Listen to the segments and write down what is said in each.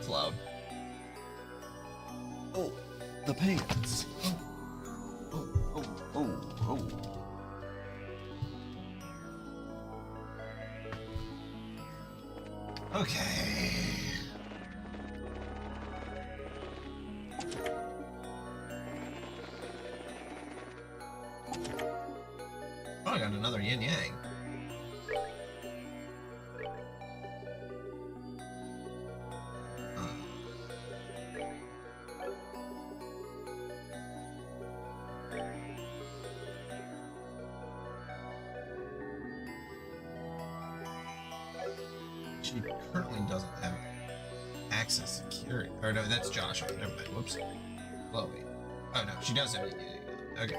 It's loud. Oh, the pants. Oh, oh, oh, oh, oh. Okay. Oh, I got another yin yang. She currently doesn't have access security. Or no, that's Joshua. Never mind. Whoops. Well, wait. Oh no, she does have it. Okay.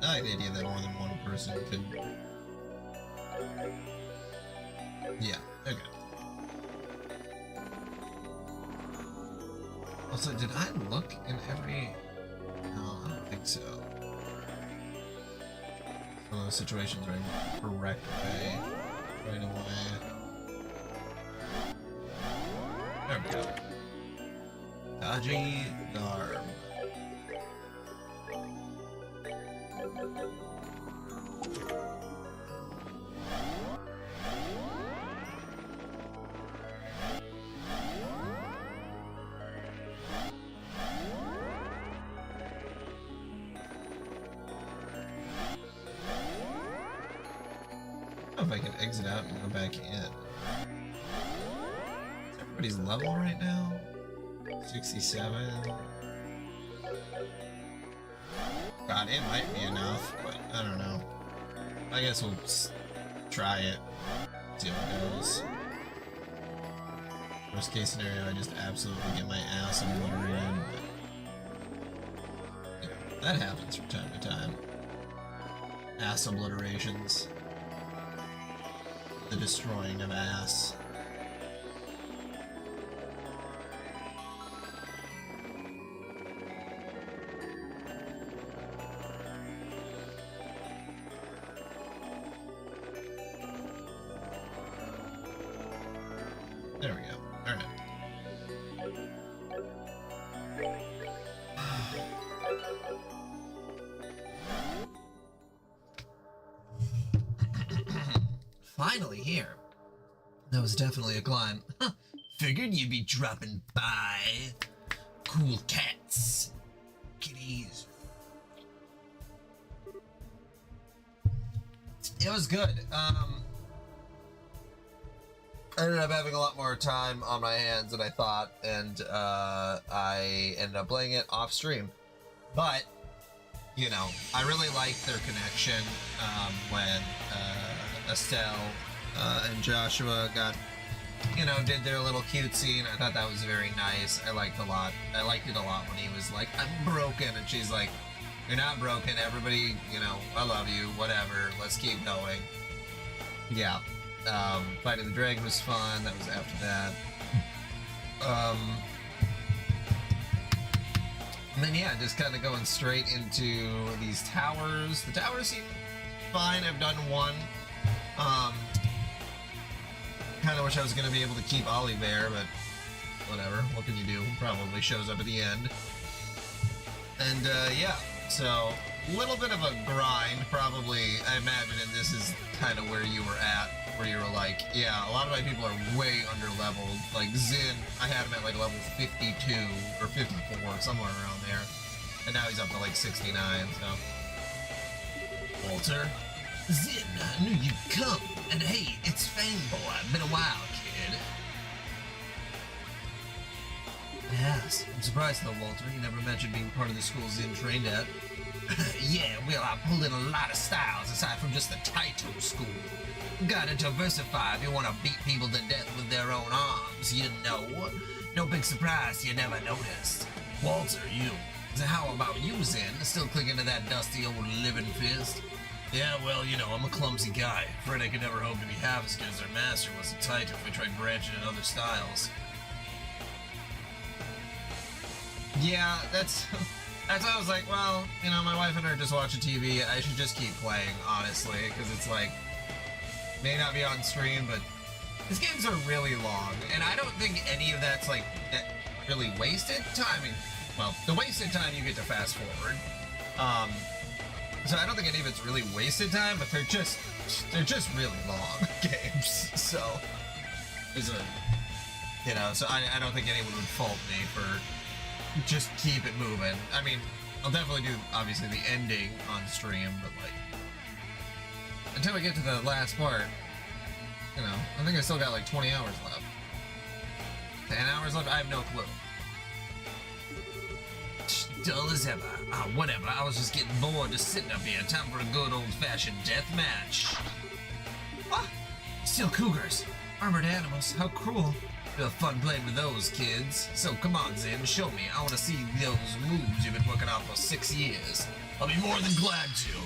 I like the idea that more than one person could. Yeah, okay. Also, did I look in every. No, I don't think so. One of those situations where I correct way right away. There we go. Dodgy Garb. If I can exit out and go back in. Is everybody's level right now? 67. God, it might be enough, but I don't know. I guess we'll try it. See how it goes. Worst case scenario, I just absolutely get my ass obliterated. But, you know, that happens from time to time. Ass obliterations. The destroying of ass. There we go. All right. Finally here. That was definitely a climb. Figured you'd be dropping by. Cool cats. Kitties. It was good. I ended up having a lot more time on my hands than I thought, and I ended up playing it off stream. But, you know, I really liked their connection when Estelle and Joshua got, you know, did their little cute scene. I thought that was very nice. I liked it a lot when he was like, I'm broken, and she's like, you're not broken, everybody, you know, I love you, whatever, let's keep going. Yeah. Fighting the dragon was fun. That was after that. And then yeah, just kind of going straight into these towers. The towers seem fine. I've done one. Kind of wish I was going to be able to keep Ollie there, but whatever. What can you do? Probably shows up at the end. And yeah, so a little bit of a grind. Probably, I imagine, and this is kind of where you were at. Where you were like, yeah, a lot of my people are way under leveled. Like Zin, I had him at like level 52 or 54, somewhere around there. And now he's up to like 69, so. Walter? Zin, I knew you'd come. And hey, it's Fangboy. Been a while, kid. Yes, I'm surprised though, Walter. You never mentioned being part of the school Zin trained at. Yeah, well, I pulled in a lot of styles aside from just the Taito school. Gotta diversify if you want to beat people to death with their own arms, you know. No big surprise you never noticed. Walter, you. So how about you, Zin? Still clinging to that dusty old living fist? Yeah, well, you know, I'm a clumsy guy. Afraid I could never hope to be half as good as our master wasn't tight if we tried branching in other styles. Yeah, that's I was like, well, you know, my wife and I are just watching TV. I should just keep playing, honestly, because it's like, may not be on stream, but these games are really long, and I don't think any of that's like that really wasted time. I mean, well, the wasted time you get to fast forward. So I don't think any of it's really wasted time, but they're just really long games. So is a, you know, so I don't think anyone would fault me for just keep it moving. I mean, I'll definitely do obviously the ending on stream, but like until we get to the last part, you know, I think I still got like 20 hours left. 10 hours left? I have no clue. Dull as ever. Ah, whatever. I was just getting bored just sitting up here. Time for a good old-fashioned death match. Ah, still cougars. Armored animals. How cruel. It'll have fun playing with those kids. So come on, Zim, show me. I want to see those moves you've been working on for 6 years. I'll be more than glad to.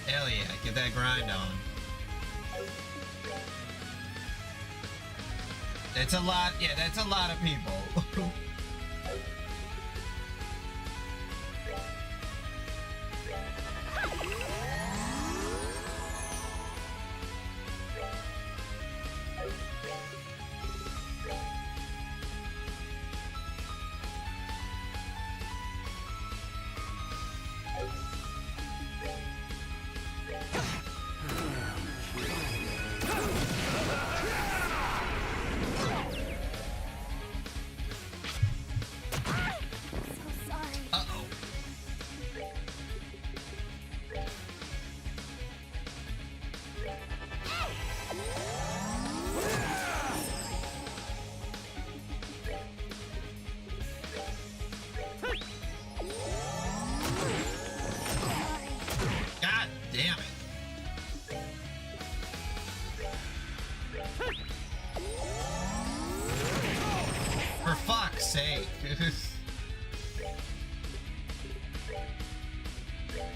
Hell yeah, get that grind on. That's a lot, yeah, that's a lot of people.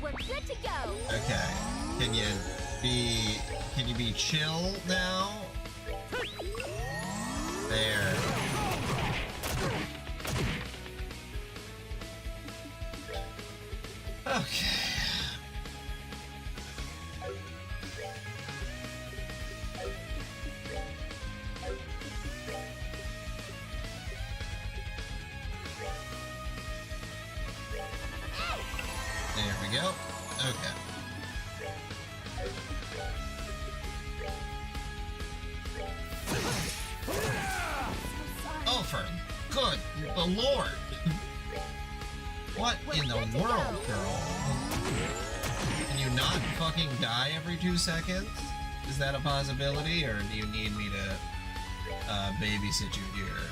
We're good to go. Okay. Can you be chill now? There. Okay. There we go. Okay. Ulfern, good the Lord. What in the world, girl? Can you not fucking die every 2 seconds? Is that a possibility, or do you need me to babysit you here?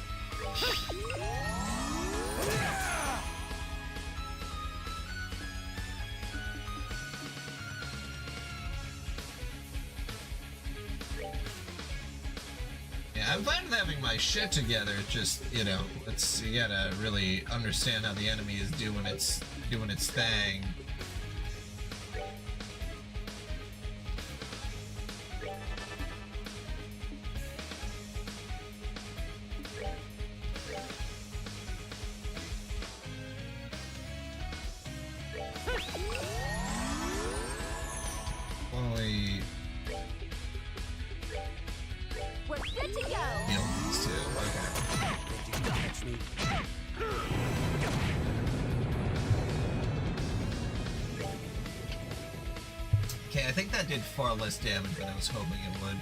I'm fine with having my shit together. It's just, you know, you gotta really understand how the enemy is doing its thing. Chloe. We're good to go. Heal these two. Okay. Okay, I think that did far less damage than I was hoping it would.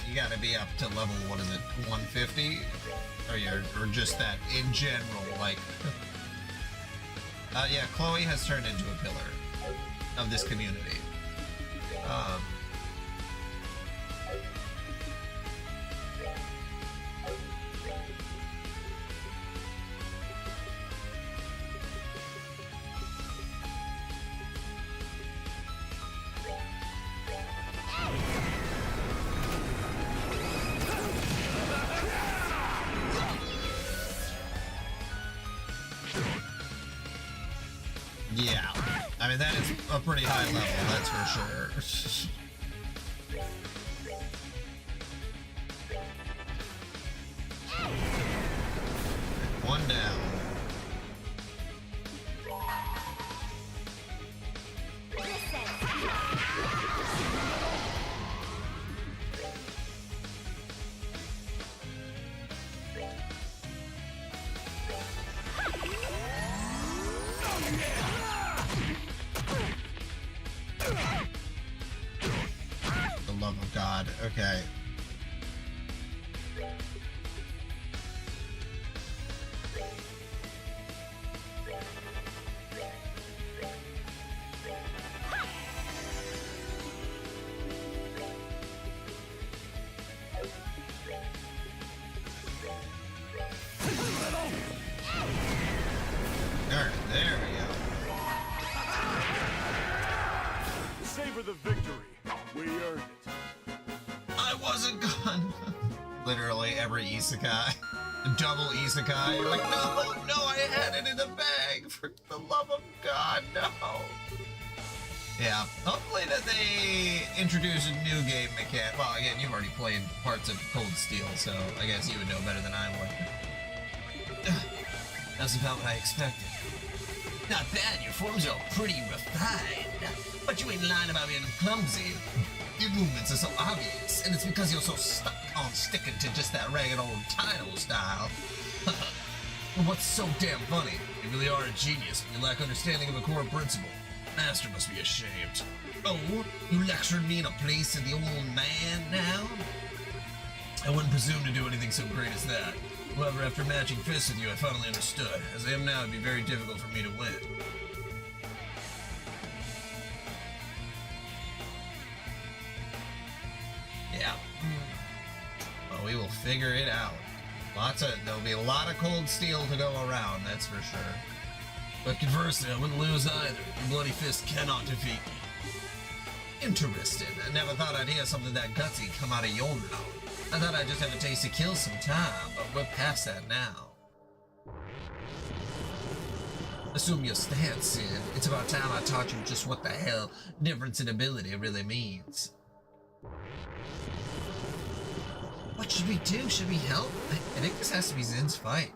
You gotta be up to level, what is it, 150? Or just that in general, like... yeah, Chloe has turned into a pillar of this community. Yeah, I mean, that is a pretty high level, that's for sure. One down. The love of God, okay. Alright, there we go. Savor the victory. We earned it. I wasn't gone. Literally every isekai. Double isekai. You're like, no, I had it in the bag. For the love of God, no. Yeah, hopefully that they introduce a new game mechanic. Well, again, you've already played parts of Cold Steel, so I guess you would know better than I would. That's about what I expected. Not bad, your forms are pretty refined. But you ain't lying about being clumsy. Your movements are so obvious, and it's because you're so stuck on sticking to just that ragged old title style. What's so damn funny? You really are a genius, but you lack understanding of a core principle. Master must be ashamed. Oh, you lectured me in a place of the old man now? I wouldn't presume to do anything so great as that. However, after matching fists with you, I finally understood. As I am now, it'd be very difficult for me to win. Yeah. Well, we will figure it out. There'll be a lot of Cold Steel to go around, that's for sure. But conversely, I wouldn't lose either. Your bloody fist cannot defeat me. Interesting. I never thought I'd hear something that gutsy come out of your mouth. I thought I'd just have a taste to kill some time, but we're past that now. Assume your stance, Sid. It's about time I taught you just what the hell difference in ability really means. What should we do? Should we help? I think this has to be Zin's fight.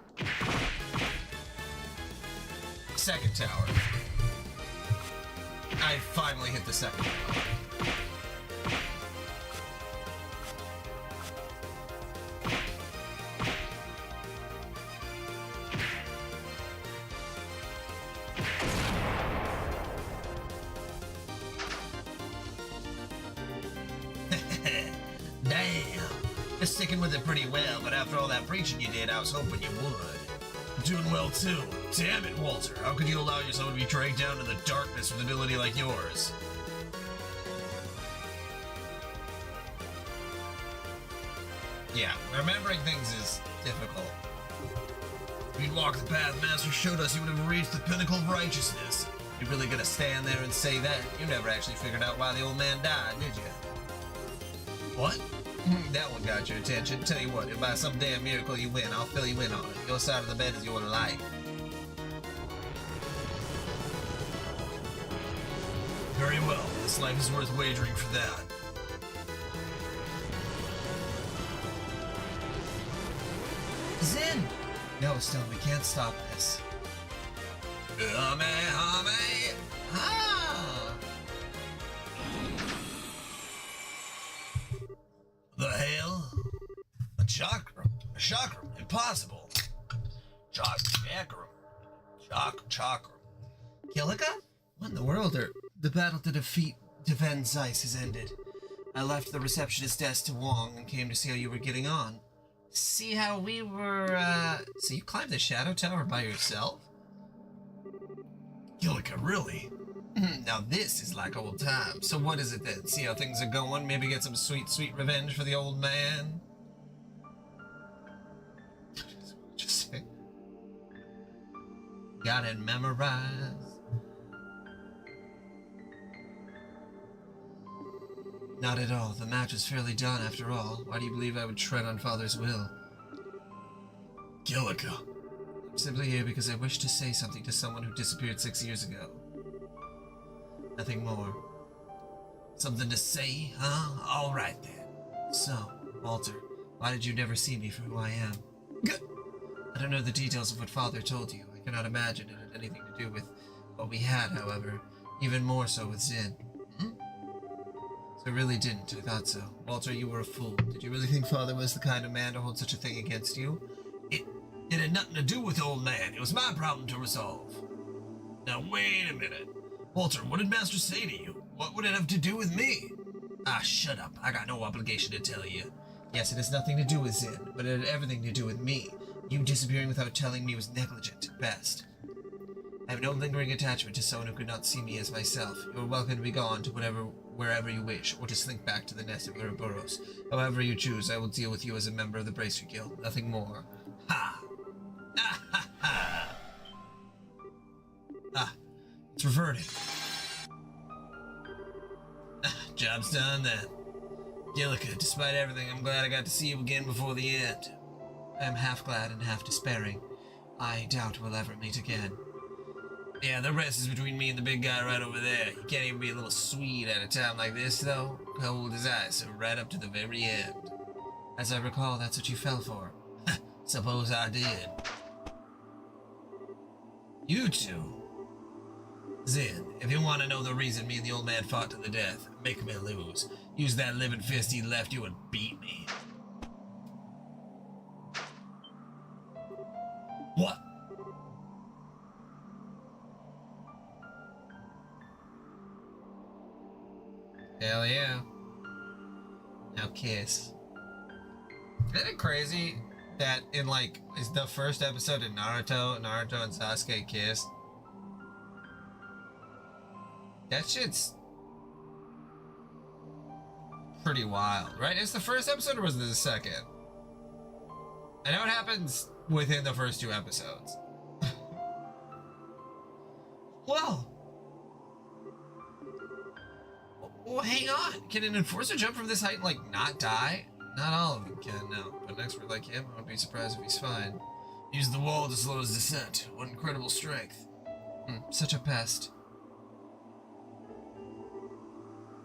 Second tower. I finally hit the second tower. Damn. You're sticking with it pretty well, but after all that preaching you did, I was hoping you would. Doing well too. Damn it, Walter. How could you allow yourself to be dragged down to the darkness with an ability like yours? Yeah, remembering things is difficult. If you'd walked the path Master showed us, you would have reached the pinnacle of righteousness. You're really gonna stand there and say that? You never actually figured out why the old man died, did you? What? That one got your attention. Tell you what, if by some damn miracle you win, I'll fill you in on it. Your side of the bed is your life. Very well. This life is worth wagering for that. Zin! No, Stone, we can't stop this. The hell? A chakram? A chakram? Impossible. Chakram. Kilika? What in the world are... The battle to defend Zeiss has ended. I left the receptionist desk to Wong and came to see how you were getting on. See how we were, So you climbed the Shadow Tower by yourself? Kilika, really? Now this is like old times. So what is it then? See how things are going? Maybe get some sweet, sweet revenge for the old man? Just say. Got it memorized. Not at all. The match was fairly done after all. Why do you believe I would tread on Father's will? Kilika. I'm simply here because I wish to say something to someone who disappeared 6 years ago. Nothing more. Something to say, huh? All right then. So, Walter, why did you never see me for who I am? I don't know the details of what Father told you. I cannot imagine it had anything to do with what we had, however. Even more so with Zin. So it really didn't. I thought so. Walter, you were a fool. Did you really think Father was the kind of man to hold such a thing against you? It had nothing to do with old man. It was my problem to resolve. Now wait a minute. Walter, what did Master say to you? What would it have to do with me? Ah, shut up. I got no obligation to tell you. Yes, it has nothing to do with Zin, but it had everything to do with me. You disappearing without telling me was negligent at best. I have no lingering attachment to someone who could not see me as myself. You are welcome to be gone to wherever you wish, or to slink back to the nest of Ouroboros. However you choose, I will deal with you as a member of the Bracer Guild. Nothing more. Ha! Ah, ha, ha! Ah, it's reverted. Job's done then. Kilika, despite everything, I'm glad I got to see you again before the end. I am half glad and half despairing. I doubt we'll ever meet again. Yeah, the rest is between me and the big guy right over there. You can't even be a little sweet at a time like this, though. Cold as ice, so right up to the very end. As I recall, that's what you fell for. Suppose I did. You two. Zin, if you want to know the reason me and the old man fought to the death, make me lose. Use that living fist he left you and beat me. What? Hell yeah. Now kiss. Isn't it crazy that in like is the first episode in Naruto and Sasuke kissed? That shit's pretty wild, right? It's the first episode or was it the second? I know it happens within the first 2 episodes. Whoa. Well, hang on. Can an enforcer jump from this height and, like, not die? Not all of them can, no. But an expert like him, I wouldn't be surprised if he's fine. Use the wall to slow his descent. What incredible strength. Such a pest.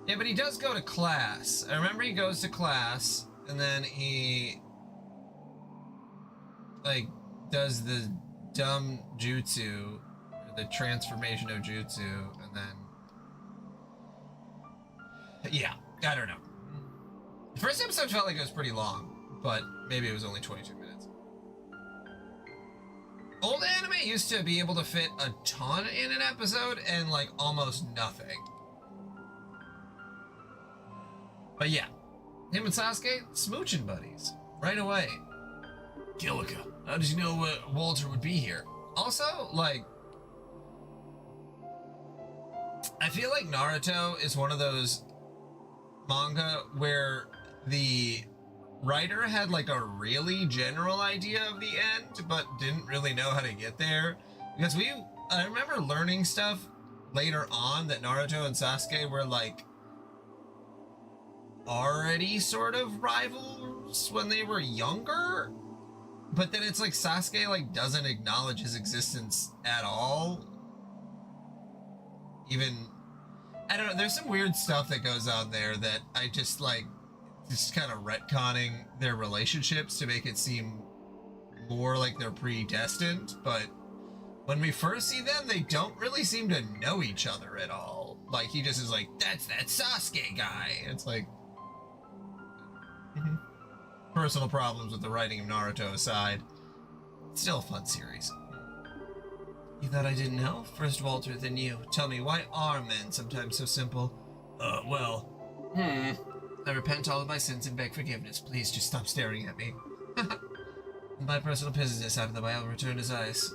Yeah, but he does go to class. I remember he goes to class, and then he, like, does the dumb jutsu, the transformation of jutsu, and then... Yeah, I don't know. The first episode felt like it was pretty long, but maybe it was only 22 minutes. Old anime used to be able to fit a ton in an episode and, like, almost nothing. But yeah, him and Sasuke, smooching buddies, right away. Kilika, how did you know Walter would be here? Also, like, I feel like Naruto is one of those manga where the writer had like a really general idea of the end, but didn't really know how to get there. Because I remember learning stuff later on that Naruto and Sasuke were like already sort of rivals when they were younger. But then it's like Sasuke like doesn't acknowledge his existence at all. Even, I don't know, there's some weird stuff that goes on there that I just like, just kind of retconning their relationships to make it seem more like they're predestined. But when we first see them, they don't really seem to know each other at all. Like, he just is like, that's that Sasuke guy. It's like, personal problems with the writing of Naruto aside, still a fun series. You thought I didn't know? First Walter, then you. Tell me, why are men sometimes so simple? I repent all of my sins and beg forgiveness. Please just stop staring at me. My personal business out of the way, I'll return as ice.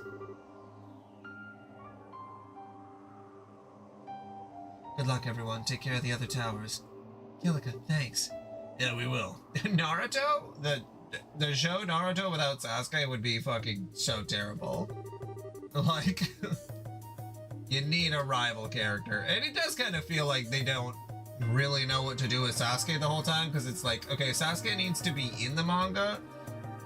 Good luck, everyone. Take care of the other towers. Kilika, thanks. Yeah, we will. Naruto? The show Naruto without Sasuke would be fucking so terrible. Like, you need a rival character. And it does kind of feel like they don't really know what to do with Sasuke the whole time, because it's like, okay, Sasuke needs to be in the manga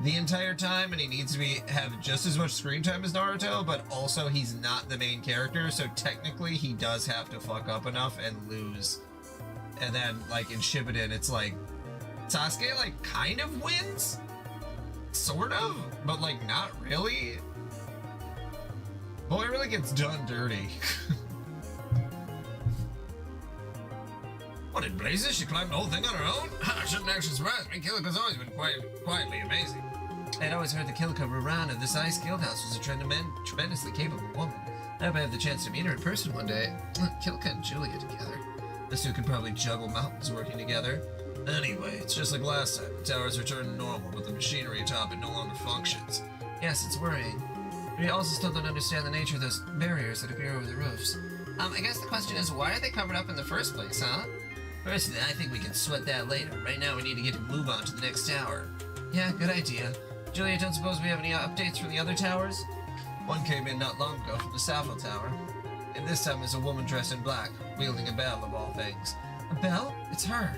the entire time, and he needs to have just as much screen time as Naruto, but also he's not the main character, so technically he does have to fuck up enough and lose. And then, like, in Shippuden, it's like, Sasuke, like, kind of wins? Sort of, but, like, not really. Boy really gets done dirty. What in blazes? She climbed the whole thing on her own? I shouldn't actually surprise me. Kilika's always been quietly amazing. I'd always heard that Kilika Rurana, this Ice Guildhouse, was a tremendously capable woman. I hope I have the chance to meet her in person one day. Kilika and Julia together. Those two could probably juggle mountains working together. Anyway, it's just like last time. The towers returned to normal, but the machinery atop it no longer functions. Yes, it's worrying. We also still don't understand the nature of those barriers that appear over the roofs. I guess the question is, why are they covered up in the first place, huh? Personally, I think we can sweat that later. Right now, we need to get to move on to the next tower. Yeah, good idea. Julia, don't suppose we have any updates from the other towers? One came in not long ago from the Savile Tower. And this time is a woman dressed in black, wielding a bell of all things. A bell? It's her.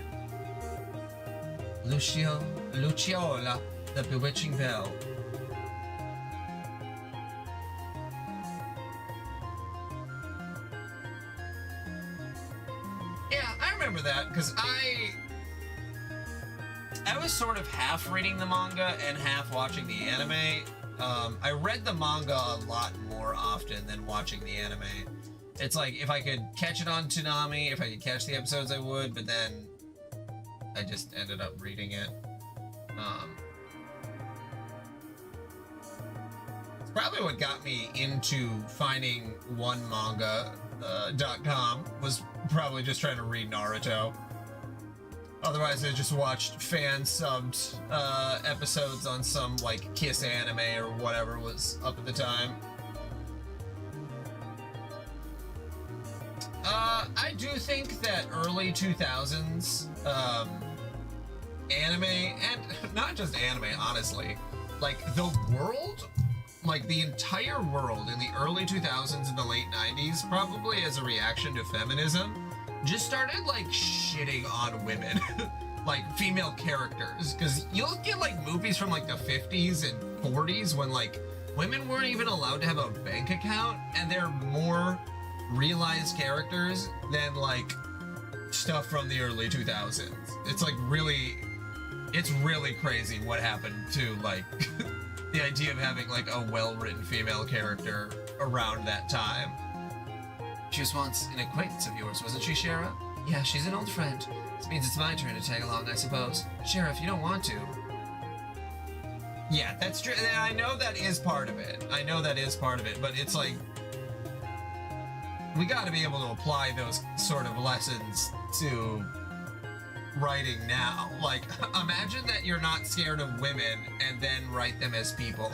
Luciola, the bewitching bell. Yeah, I remember that, because I was sort of half reading the manga and half watching the anime. I read the manga a lot more often than watching the anime. It's like, if I could catch it on Toonami, if I could catch the episodes, I would, but then I just ended up reading it. It's probably what got me into finding OneManga.com, was probably just trying to read Naruto. Otherwise, I just watched fan-subbed episodes on some, like, Kiss anime or whatever was up at the time. I do think that early 2000s anime, and not just anime, honestly, like, the world, like, the entire world in the early 2000s and the late 90s, probably as a reaction to feminism, just started, like, shitting on women. Like, female characters. Because you'll get, like, movies from, like, the 50s and 40s when, like, women weren't even allowed to have a bank account, and they're more realized characters than, like, stuff from the early 2000s. It's, like, really... It's really crazy what happened to, like, the idea of having, like, a well-written female character around that time. She was once an acquaintance of yours, wasn't she, Shara? Yeah, she's an old friend. This means it's my turn to tag along, I suppose. Shara, if you don't want to. Yeah, that's true. I know that is part of it. But it's like, we gotta be able to apply those sort of lessons to writing now. Like, imagine that you're not scared of women and then write them as people.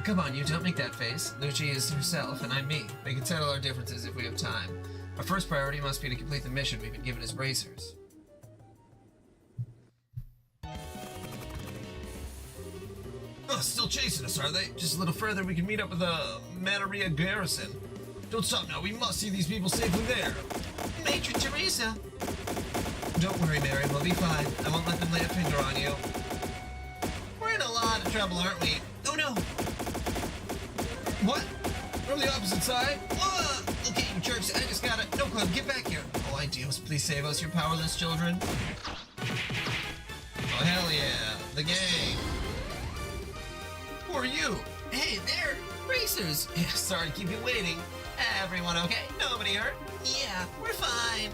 Come on, you don't make that face. Lucci is herself, and I'm me. We can settle our differences if we have time. Our first priority must be to complete the mission we've been given as bracers. still chasing us, are they? Just a little further, we can meet up with the Manaria garrison. Don't stop now, we must see these people safely there. Matron Teresa! Don't worry, Mary, we'll be fine. I won't let them lay a finger on you. We're in a lot of trouble, aren't we? Oh no! What? From the opposite side? Whoa! Okay, you jerks, I just gotta... No, Clem, get back here. Oh, ideals, please save us, you powerless children. Oh, hell yeah. The gang. Who are you? Hey, they're racers. Yeah, sorry to keep you waiting. Everyone okay? Nobody hurt? Yeah, we're fine.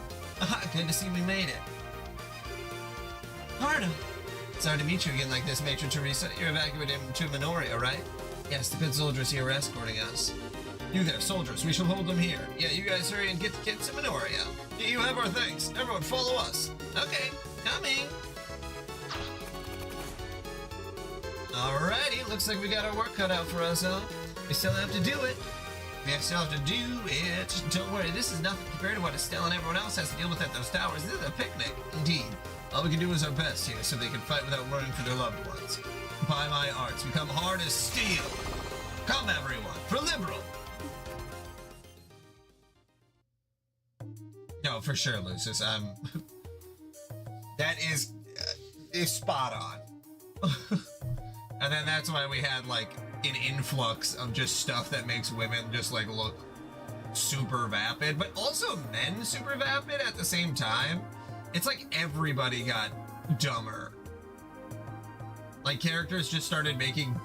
Good to see we made it. Harda. Sorry to meet you again like this, Matron Teresa. You're evacuating to Minoria, right? Yes, the good soldiers here are escorting us. You there, soldiers, we shall hold them here. Yeah, you guys hurry and get the kids to Minoria. You have our things. Everyone follow us. Okay, coming. Alrighty, looks like we got our work cut out for us, huh? We still have to do it. We still have to do it. Don't worry, this is nothing compared to what Estelle and everyone else has to deal with at those towers. This is a picnic. Indeed. All we can do is our best here so they can fight without running for their loved ones. By my arts, become hard as steel. Come, everyone, for liberal. No, for sure, Lucius. That is spot on. And then that's why we had like an influx of just stuff that makes women just like look super vapid, but also men super vapid at the same time. It's like everybody got dumber. Like characters just started making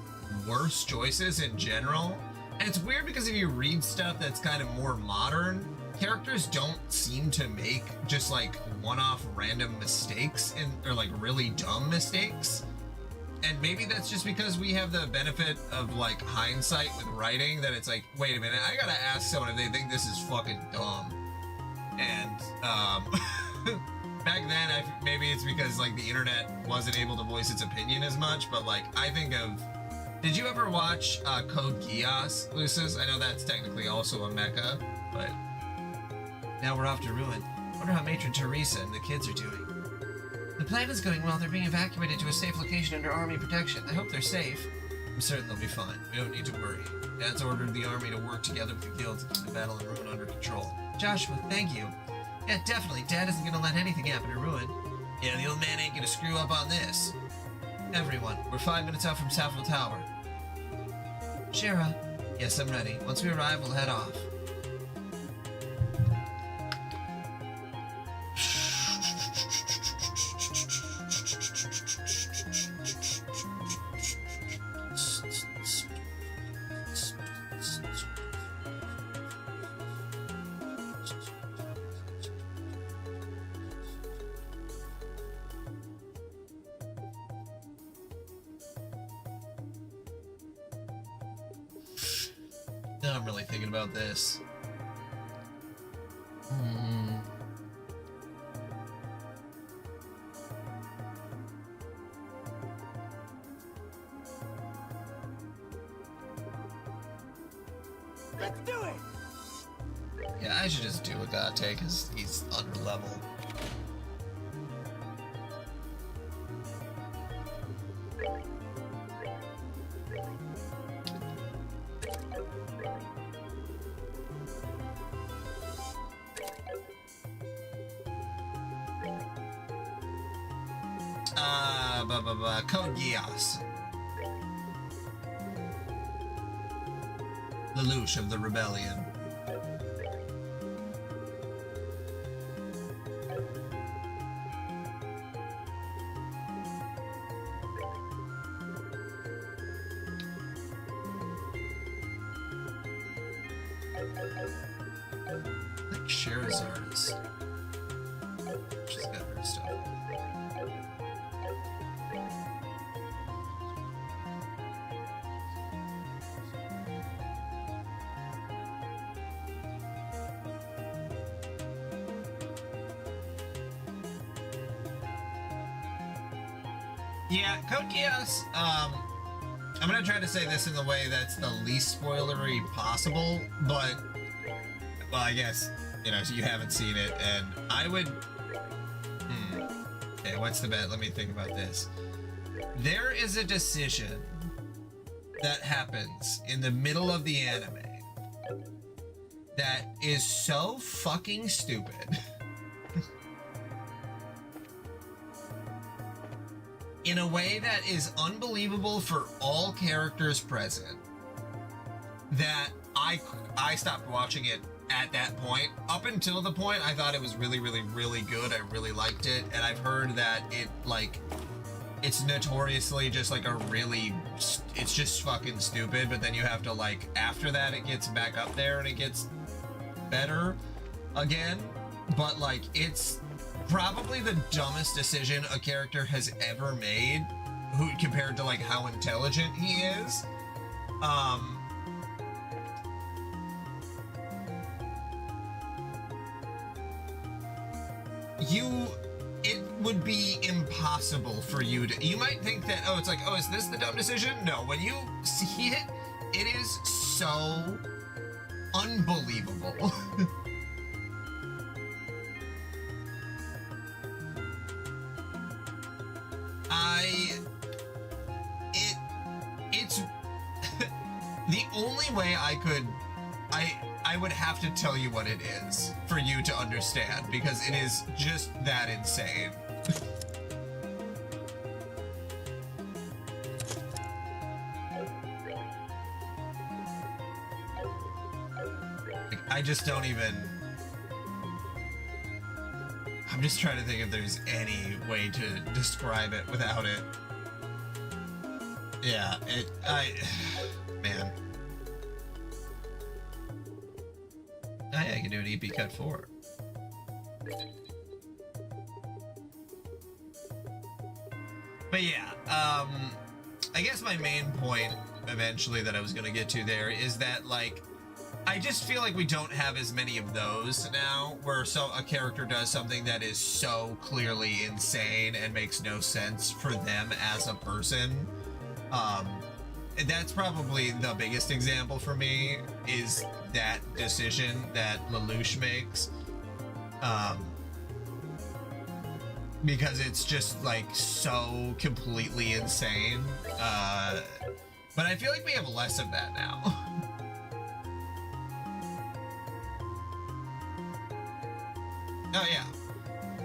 worse choices in general. And it's weird because if you read stuff that's kind of more modern, characters don't seem to make just like one-off random mistakes or like really dumb mistakes. And maybe that's just because we have the benefit of like hindsight with writing, that it's like, wait a minute, I gotta ask someone if they think this is fucking dumb. And back then, maybe it's because like the internet wasn't able to voice its opinion as much, but like I think of, did you ever watch Code Geass, Lucis? I know that's technically also a mecha, but now we're off to ruin. Wonder how Matron Teresa and the kids are doing. The plan is going well. They're being evacuated to a safe location under army protection. I hope they're safe. I'm certain they'll be fine. We don't need to worry. Dad's ordered the army to work together with the guilds to keep the battle in Ruin under control. Joshua, thank you. Yeah, definitely. Dad isn't going to let anything happen to Ruin. Yeah, the old man ain't going to screw up on this. Everyone, we're 5 minutes out from Saffron Tower. Shira. Yes, I'm ready. Once we arrive, we'll head off. Now I'm really thinking about this. Let's do it! Yeah, I should just do Agate because he's under level. Code Geass. Lelouch of the Rebellion. I think Sherazard is... She's got her stuff. Yeah, Code Geass, I'm gonna try to say this in the way that's the least spoilery possible, but, well, I guess, you know, so you haven't seen it, and I would, okay, what's the bet? Let me think about this. There is a decision that happens in the middle of the anime that is so fucking stupid in a way that is unbelievable for all characters present, that I stopped watching it at that point. Up until the point I thought it was really, really, really good. I really liked it, and I've heard that it, like, it's notoriously just like it's just fucking stupid, but then you have to, like, after that it gets back up there and it gets better again. But, like, it's probably the dumbest decision a character has ever made, compared to, like, how intelligent he is. It would be impossible for you to, you might think that, oh, it's like, oh, is this the dumb decision? No, when you see it, it is so unbelievable. It's the only way I would have to tell you what it is for you to understand, because it is just that insane. Like, I just don't even... I'm just trying to think if there's any way to describe it without it. Yeah, man. Oh yeah, I can do an EP cut 4. But yeah, I guess my main point eventually that I was gonna get to there is that, like, I just feel like we don't have as many of those now, where a character does something that is so clearly insane and makes no sense for them as a person. That's probably the biggest example for me, is that decision that Lelouch makes, because it's just, like, so completely insane. But I feel like we have less of that now. Oh yeah,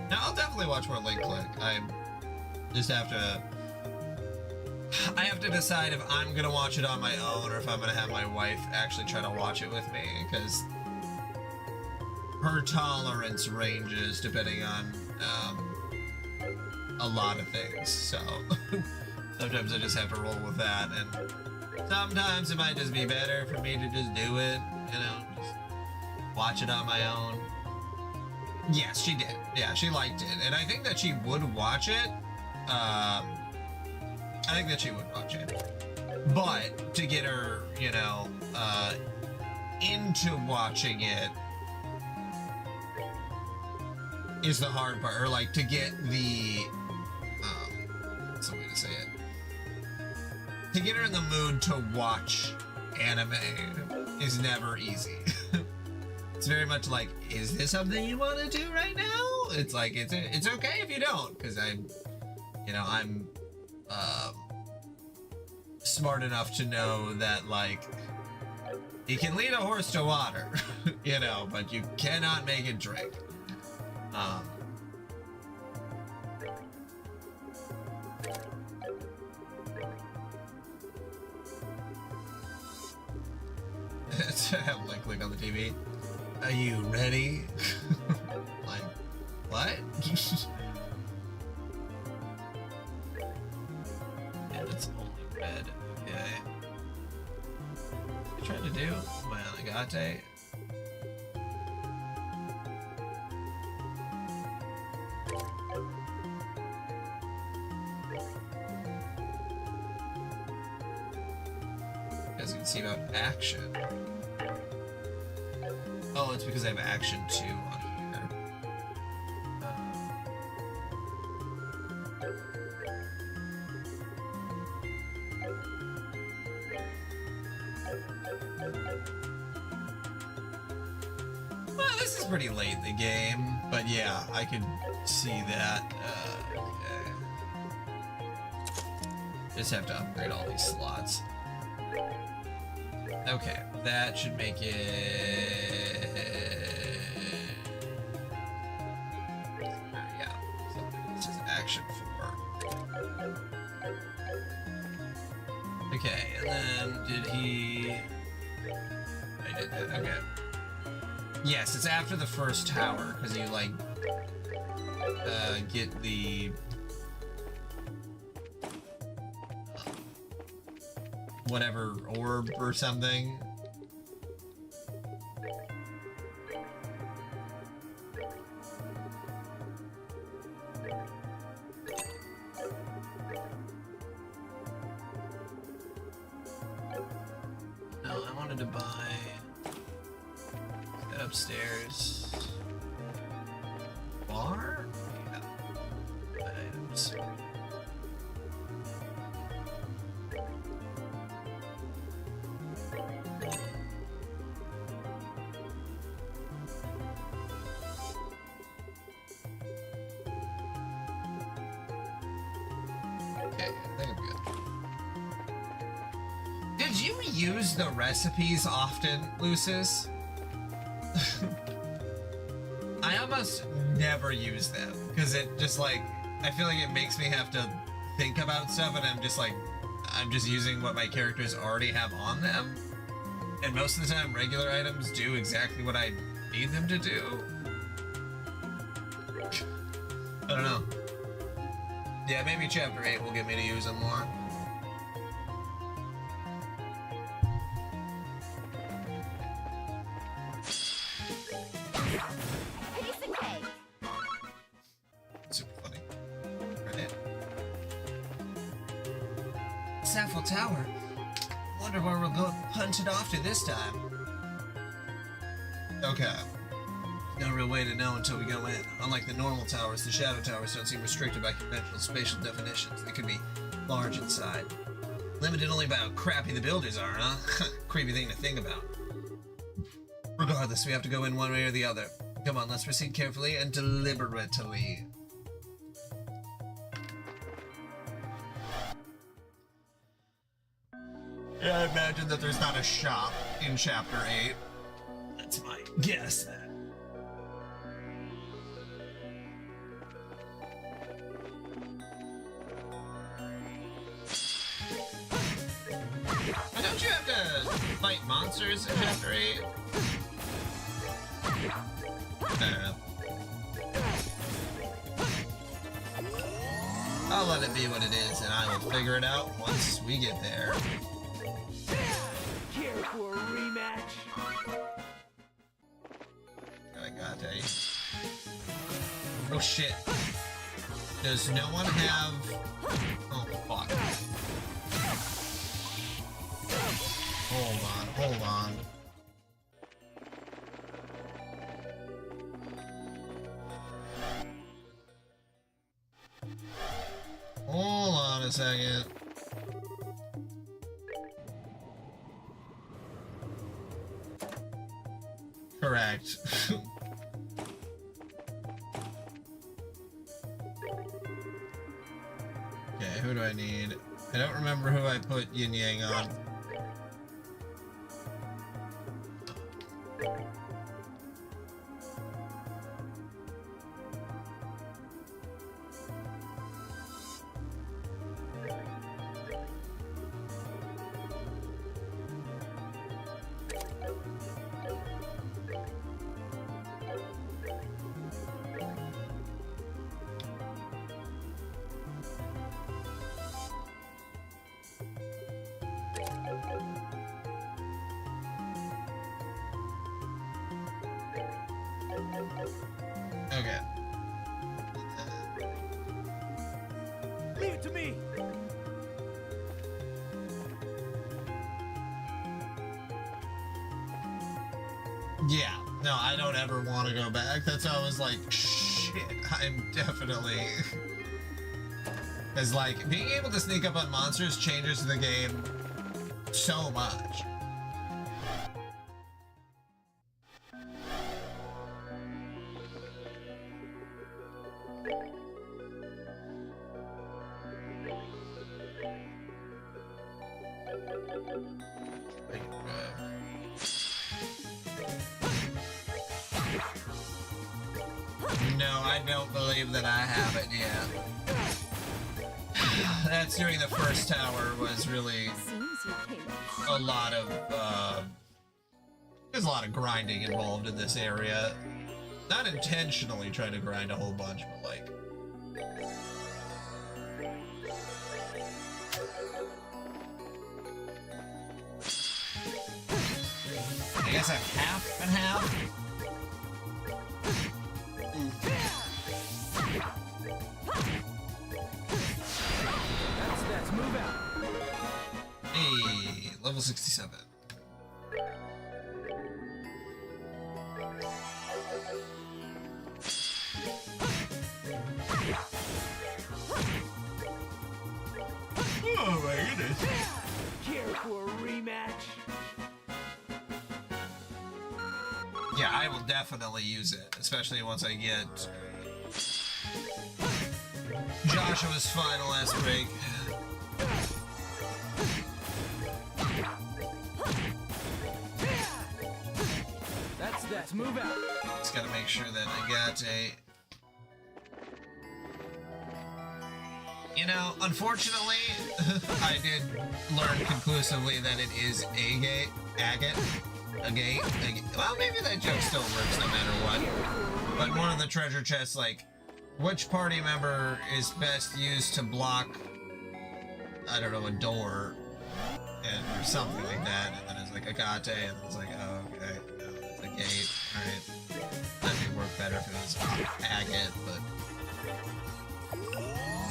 no, I'll definitely watch more Link Click. I just have to decide if I'm gonna watch it on my own or if I'm gonna have my wife actually try to watch it with me, because her tolerance ranges depending on a lot of things. So sometimes I just have to roll with that, and sometimes it might just be better for me to just do it, you know, just watch it on my own. Yes, she did. Yeah, she liked it, and I think that she would watch it. I think that she would watch it, but to get her, you know, into watching it is the hard part, or, like, to get the, what's the way to say it? To get her in the mood to watch anime is never easy. It's very much like, is this something you want to do right now? It's like, it's okay if you don't, because I'm smart enough to know that, like, you can lead a horse to water, you know, but you cannot make it drink. To have Link Link on the TV. Are you ready? Like, what? Yeah, it's only red. Okay. What are you trying to do? My Anagate? As you can see about action. Oh, it's because I have action 2 on here. Well, this is pretty late in the game, but yeah, I can see that. Okay. Just have to upgrade all these slots. Okay, that should make it. Yeah, so this is action 4. Okay, and then did he? I did that. Okay. Yes, it's after the first tower because you like get the whatever orb or something. No, I wanted to buy that upstairs bar. Yeah. Items. Okay, I think I'm good. Did you use the recipes often, Lucis? I almost never use them because it just like I feel like it makes me have to think about stuff, and I'm just using what my characters already have on them. And most of the time, regular items do exactly what I need them to do. I don't know. Yeah, maybe chapter 8 will get me to use them more. Piece of cake. Super funny. Right? Saffel Tower. Wonder where we'll go punch it off to this time. Okay. No real way to know until we go in. Unlike the normal towers, the shadow towers don't seem restricted by conventional spatial definitions. They could be large inside. Limited only by how crappy the builders are, huh? Creepy thing to think about. Regardless, we have to go in one way or the other. Come on, let's proceed carefully and deliberately. Yeah, I imagine that there's not a shop in chapter 8. That's my guess then. Don't you have to fight monsters in chapter 8? I don't know. I'll let it be what it is, and I will figure it out once we get there. Care for a rematch? I got that. Oh shit. Does no one have... Oh fuck. Hold on. Hold on a second. Correct. Okay, who do I need? I don't remember who I put Yin Yang on. Okay. Leave it to me. Yeah. No, I don't ever want to go back. That's how I was like, shit, I'm definitely... It's like, being able to sneak up on monsters changes the game so much. No, I don't believe that I have it yet. That's doing the first tower was really Seems you came a lot of, there's a lot of grinding involved in this area. Not intentionally trying to grind a whole bunch, but like... I guess I'm half and half. That's move out. Hey, level 67. Oh my goodness. Care for a rematch? Yeah, I will definitely use it, especially once I get Joshua's final S break. That's move out. Just gotta make sure that I got a... You know, unfortunately, I did learn conclusively that it is a gate, agate, a gate. Well, maybe that joke still works no matter what. But one of the treasure chests, like, which party member is best used to block, I don't know, a door, or something like that. And then it's like agate, and it's like, oh, okay, no, it's a gate. All right, that'd work better if it was agate, but.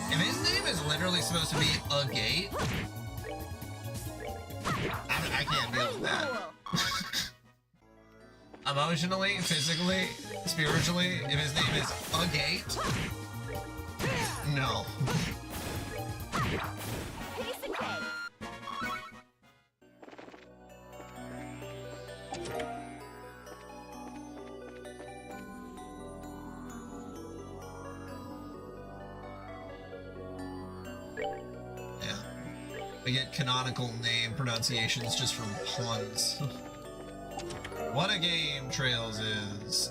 If his name is literally supposed to be a gate, I can't deal with that. Emotionally, physically, spiritually, if his name is a gate, no. piece of cake. Yeah. We get canonical name pronunciations just from puns. What a game Trails is.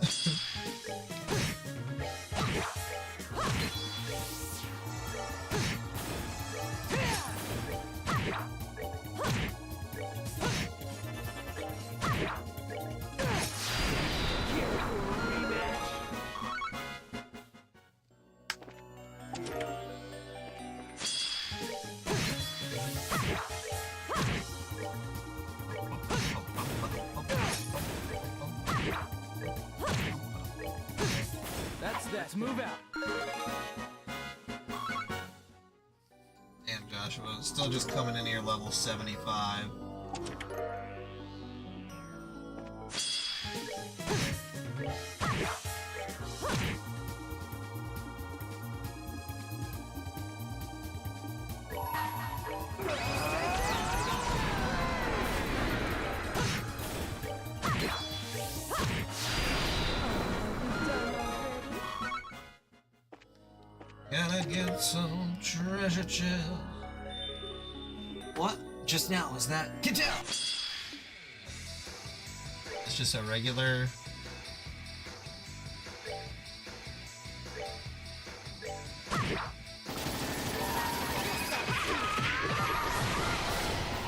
That's move out. Damn, Joshua, still just coming in here level 75. Gotta get some treasure chest. What? Just now, was that? Get down! It's just a regular...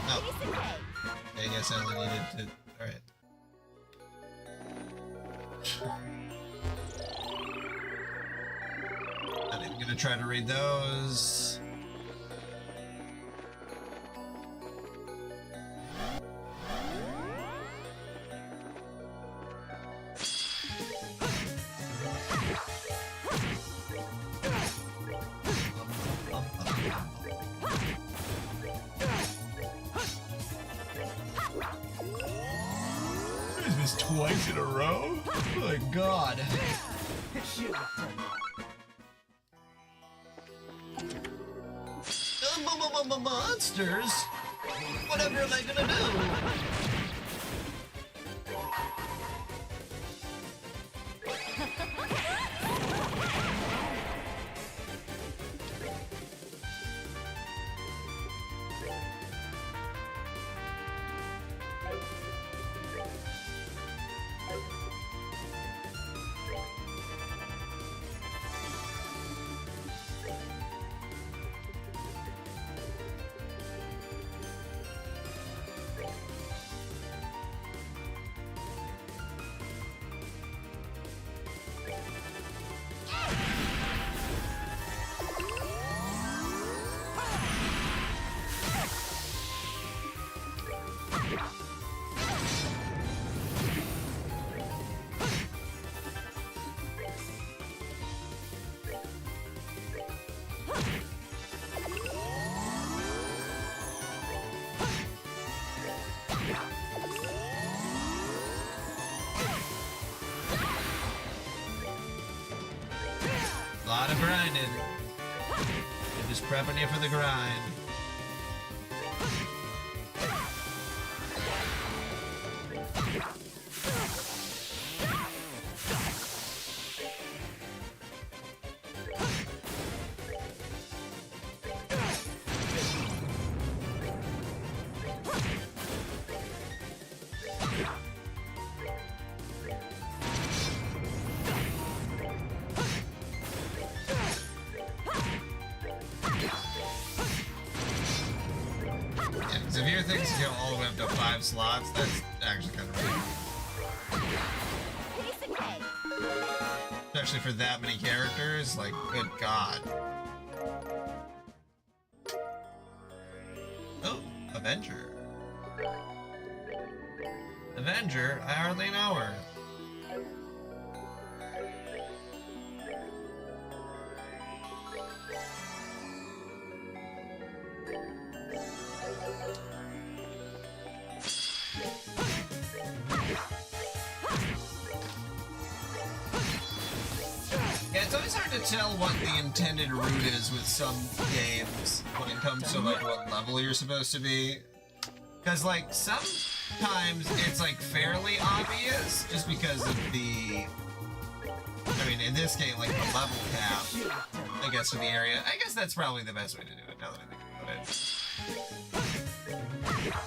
Oh. Piece of cake. I guess I only needed to... Alright. Not even gonna try to read those. Is this twice in a row? Oh my god. Should have done that. Monsters? Whatever am I gonna do? not grinding. They're just prepping you for the grind. Yeah, severe things go all the way up to 5 slots. That's actually kind of weird. Piece of cake. Especially for that many characters. Like, good god. Oh, Avenger. Avenger? I hardly know her. Yeah, it's always hard to tell what the intended route is with some games when it comes to like what level you're supposed to be. Because like sometimes it's like fairly obvious just because of the, I mean in this game like the level cap, I guess, for the area. I guess that's probably the best way to do it now that I think about it.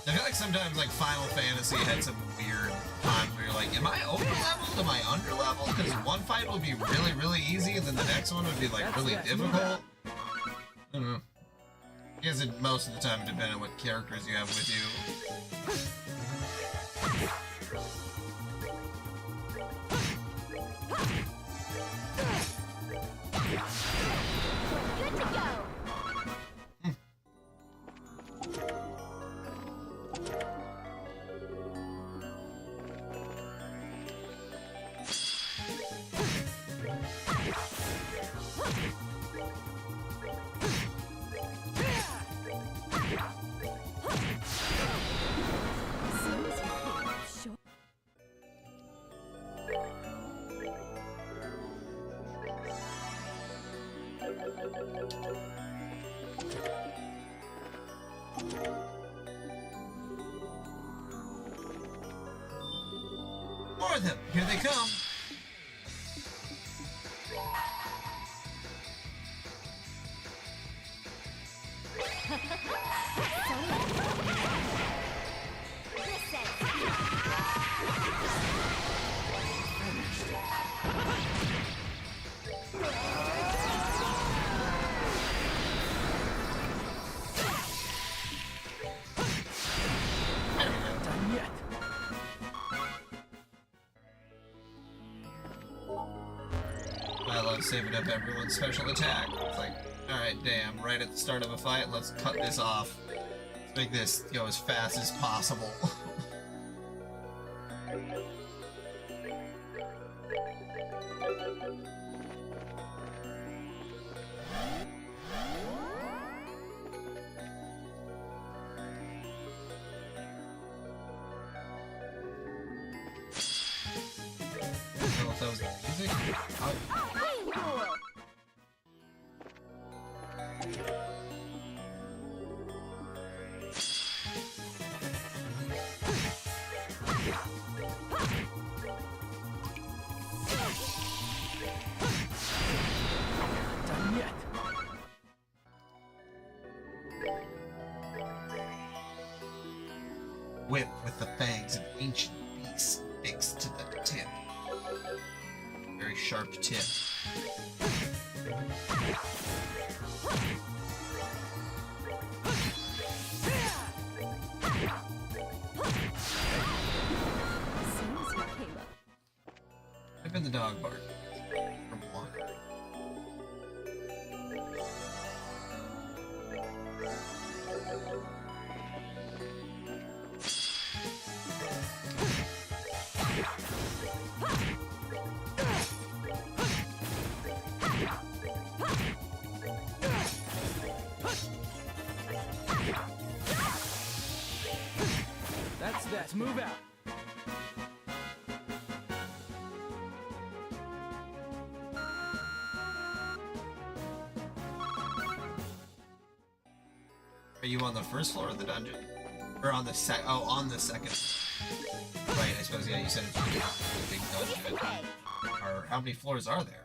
I feel like sometimes like Final Fantasy had some weird times where you're like, am I over leveled? Am I under leveled? Because one fight would be really, really easy and then the next one would be like really difficult. I don't know. I guess it most of the time depends on what characters you have with you. Good to go. Sure. More of them! Here they come! Done yet. I love saving up everyone's special attack. It's like, alright, damn, right at the start of a fight, let's cut this off. Let's make this go as fast as possible. I don't know if that was the music. Oh. Being cool. Done yet. Whip with the fangs of ancient beasts fixed to the tip. Very sharp tip. As soon as you came up. Whip in the dog bark. From one. That's that. Move out. you on the first floor of the dungeon? Or on the on the second. Right, I suppose, yeah, you said it's a big dungeon. Or how many floors are there?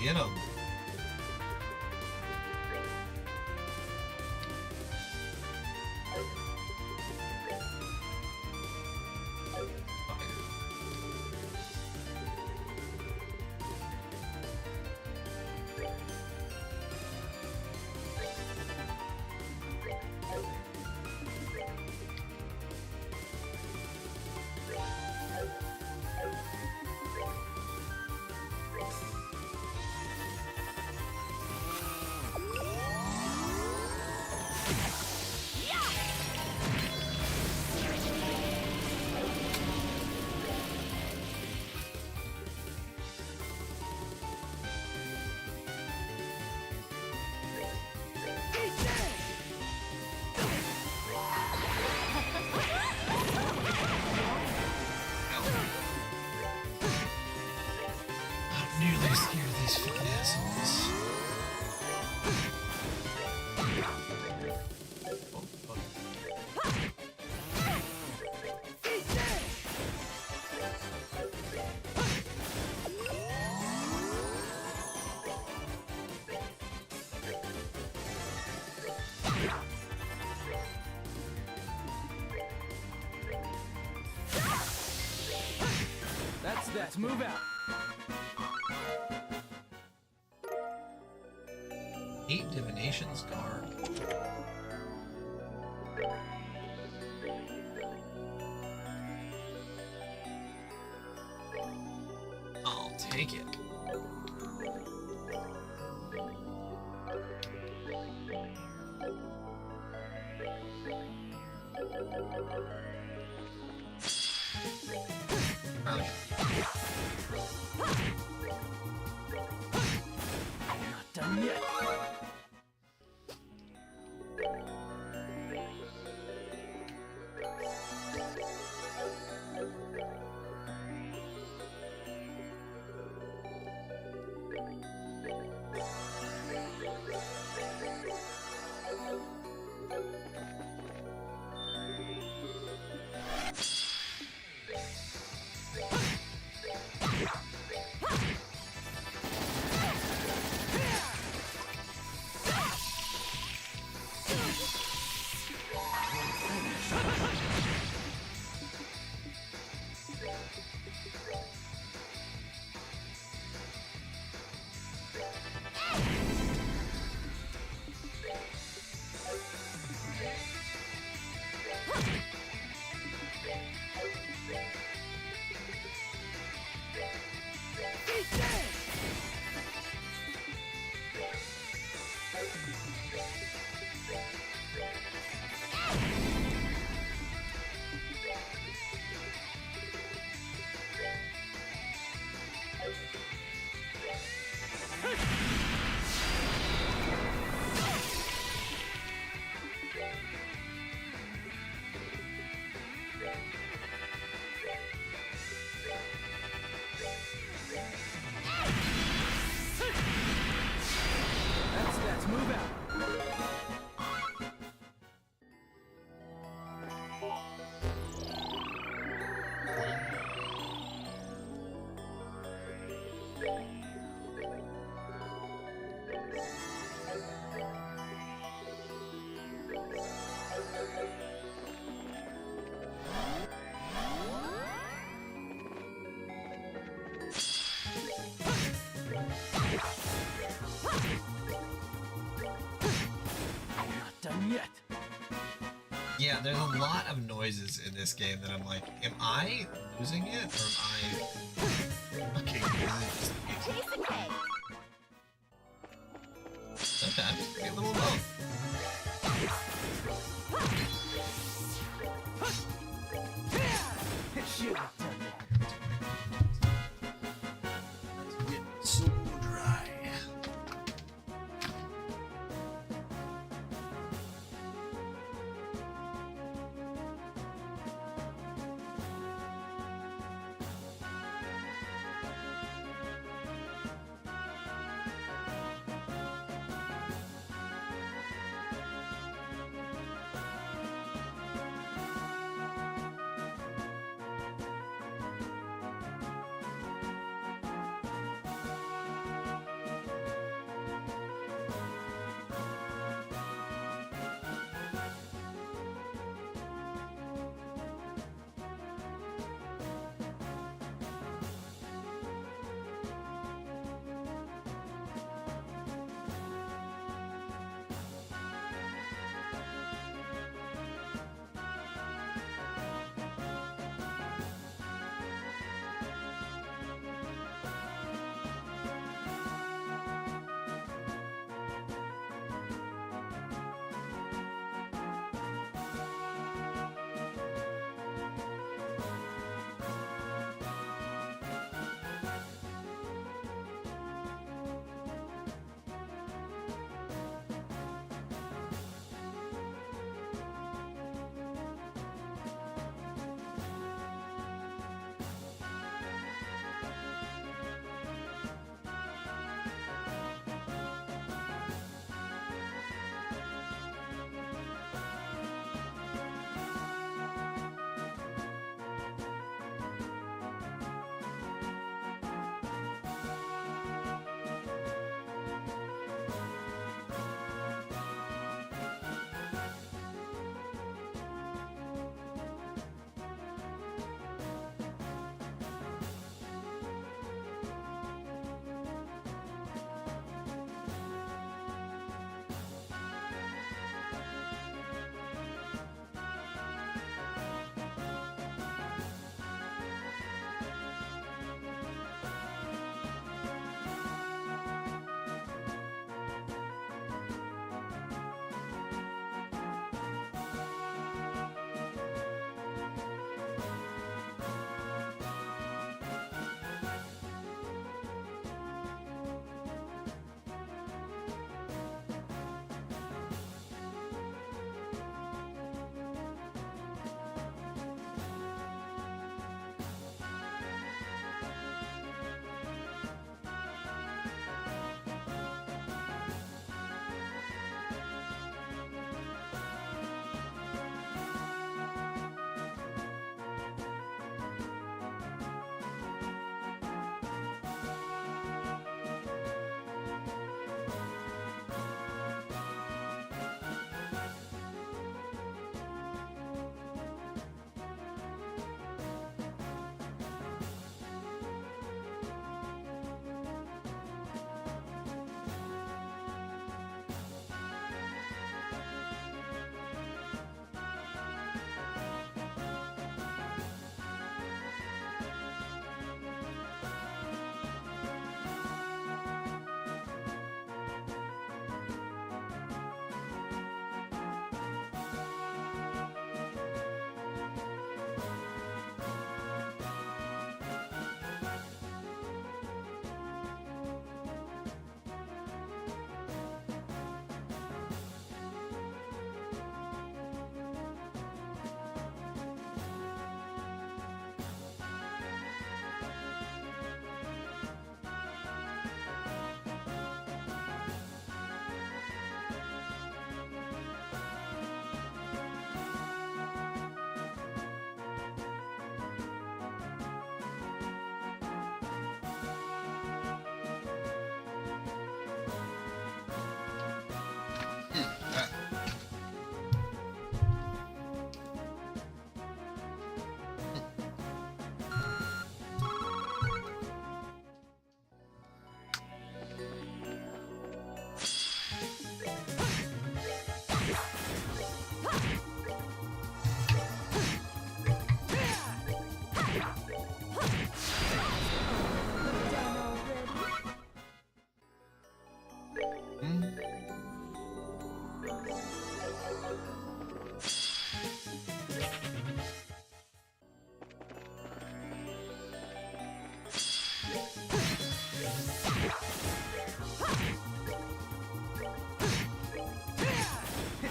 Get him. Nearly scared these fucking assholes. That's that. Move out. 8 divination's guard. I'll take it. Okay. Not done yet. That's that. Move out. Not done yet. Yeah, there's a lot of noises in this game that I'm like, am I losing it or am I fucking really just Piece of cake. sometimes I get a little both. Should have done that. It's getting so dry.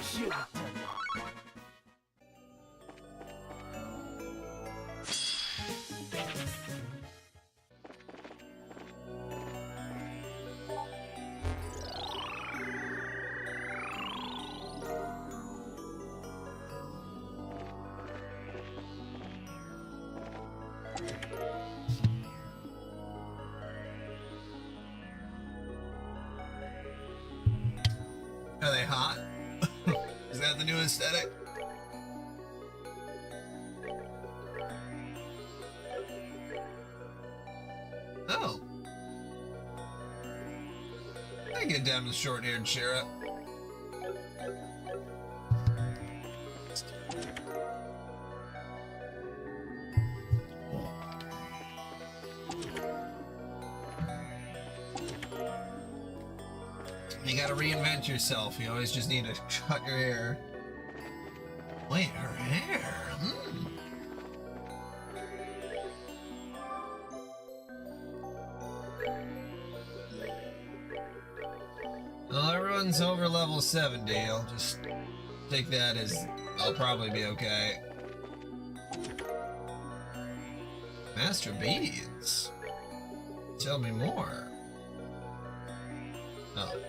Should have done that. Are they hot? Is that the new aesthetic? Oh. I get down to the short-haired sheriff. You gotta reinvent yourself. You always just need to cut your hair. Wait, her hair? Well, everyone's over level 70. I'll just take that as I'll probably be okay. Master Beads. Tell me more. Oh.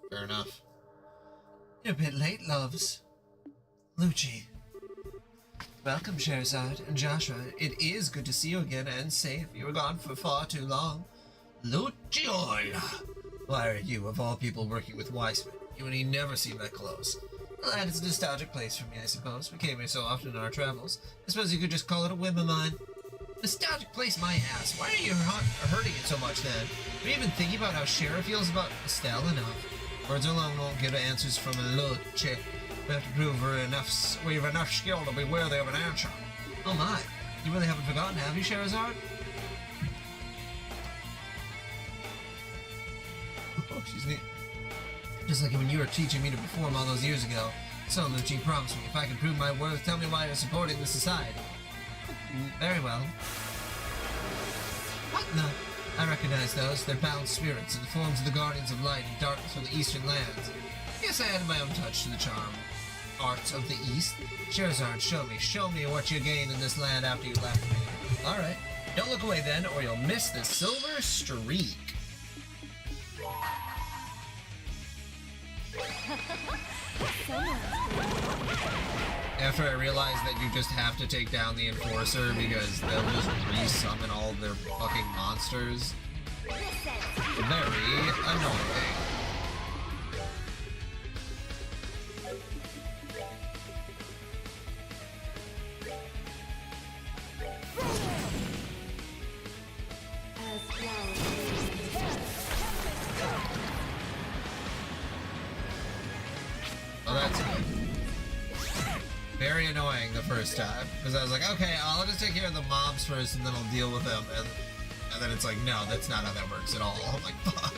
Fair enough. You're a bit late, loves. Lucci. Welcome, Sherazad and Joshua. It is good to see you again and safe. You were gone for far too long. Luciola! Why are you, of all people, working with Weissman? You and he never seem that close. Well, that is a nostalgic place for me, I suppose. We came here so often in our travels. I suppose you could just call it a whim of mine. Nostalgic place, my ass. Why are you hurting it so much, then? Are you even thinking about how Sheriff feels about Estelle enough? Words alone won't get answers from Lucci. We have to prove we have enough skill to be worthy of an answer. Oh my. You really haven't forgotten, have you, Sherazard? Oh, she's neat. Just like when you were teaching me to perform all those years ago. So, Lucci, promise me, if I can prove my worth, tell me why you're supporting the society. Very well. What? No. I recognize those. They're bound spirits in the forms of the guardians of light and darkness from the eastern lands. Yes, I added my own touch to the charm. Arts of the East? Sherazard, show me what you gained in this land after you left me. Alright. Don't look away then, or you'll miss the silver streak. After I realized that you just have to take down the Enforcer because they'll just resummon all their fucking monsters. Very annoying. Oh, that's good. Very annoying the first time, because I was like, okay, I'll just take care of the mobs first and then I'll deal with them, and then it's like, no, that's not how that works at all. I'm like, fuck.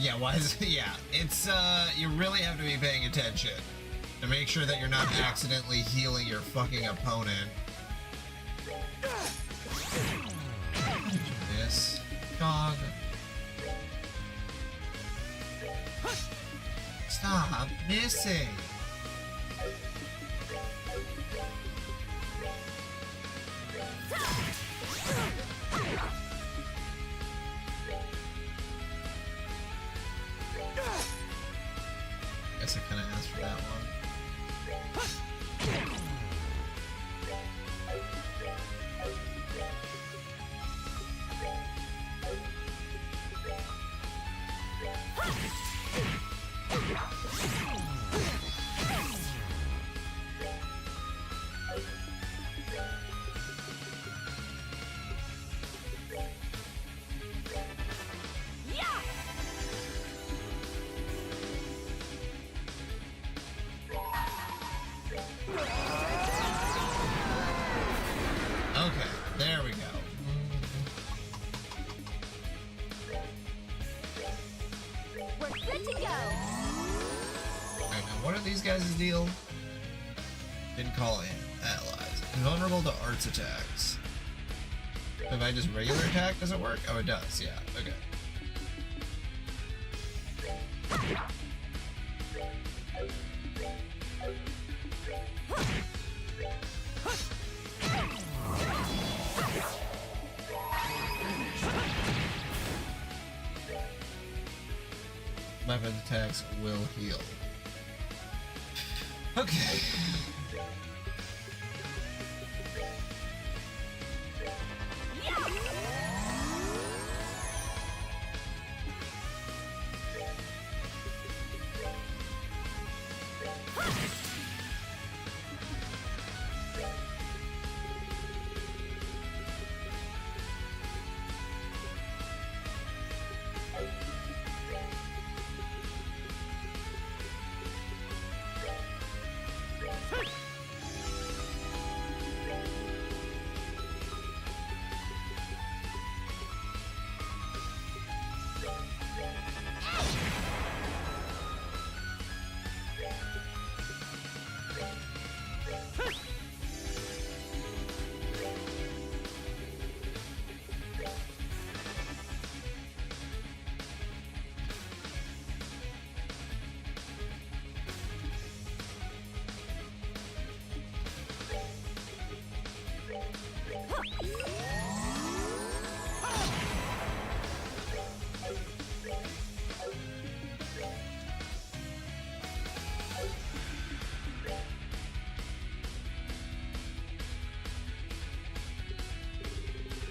Yeah, why is yeah, it's you really have to be paying attention to make sure that you're not accidentally healing your fucking opponent. This dog. Stop missing. Guess I kind of asked for that one. Okay, there we go. We're good to go. Alright, now what are these guys' deal? Didn't call in. Allies. Vulnerable to arts attacks. If I just regular attack, does it work? Oh, it does, yeah. Okay. Weapon attacks will heal. Okay.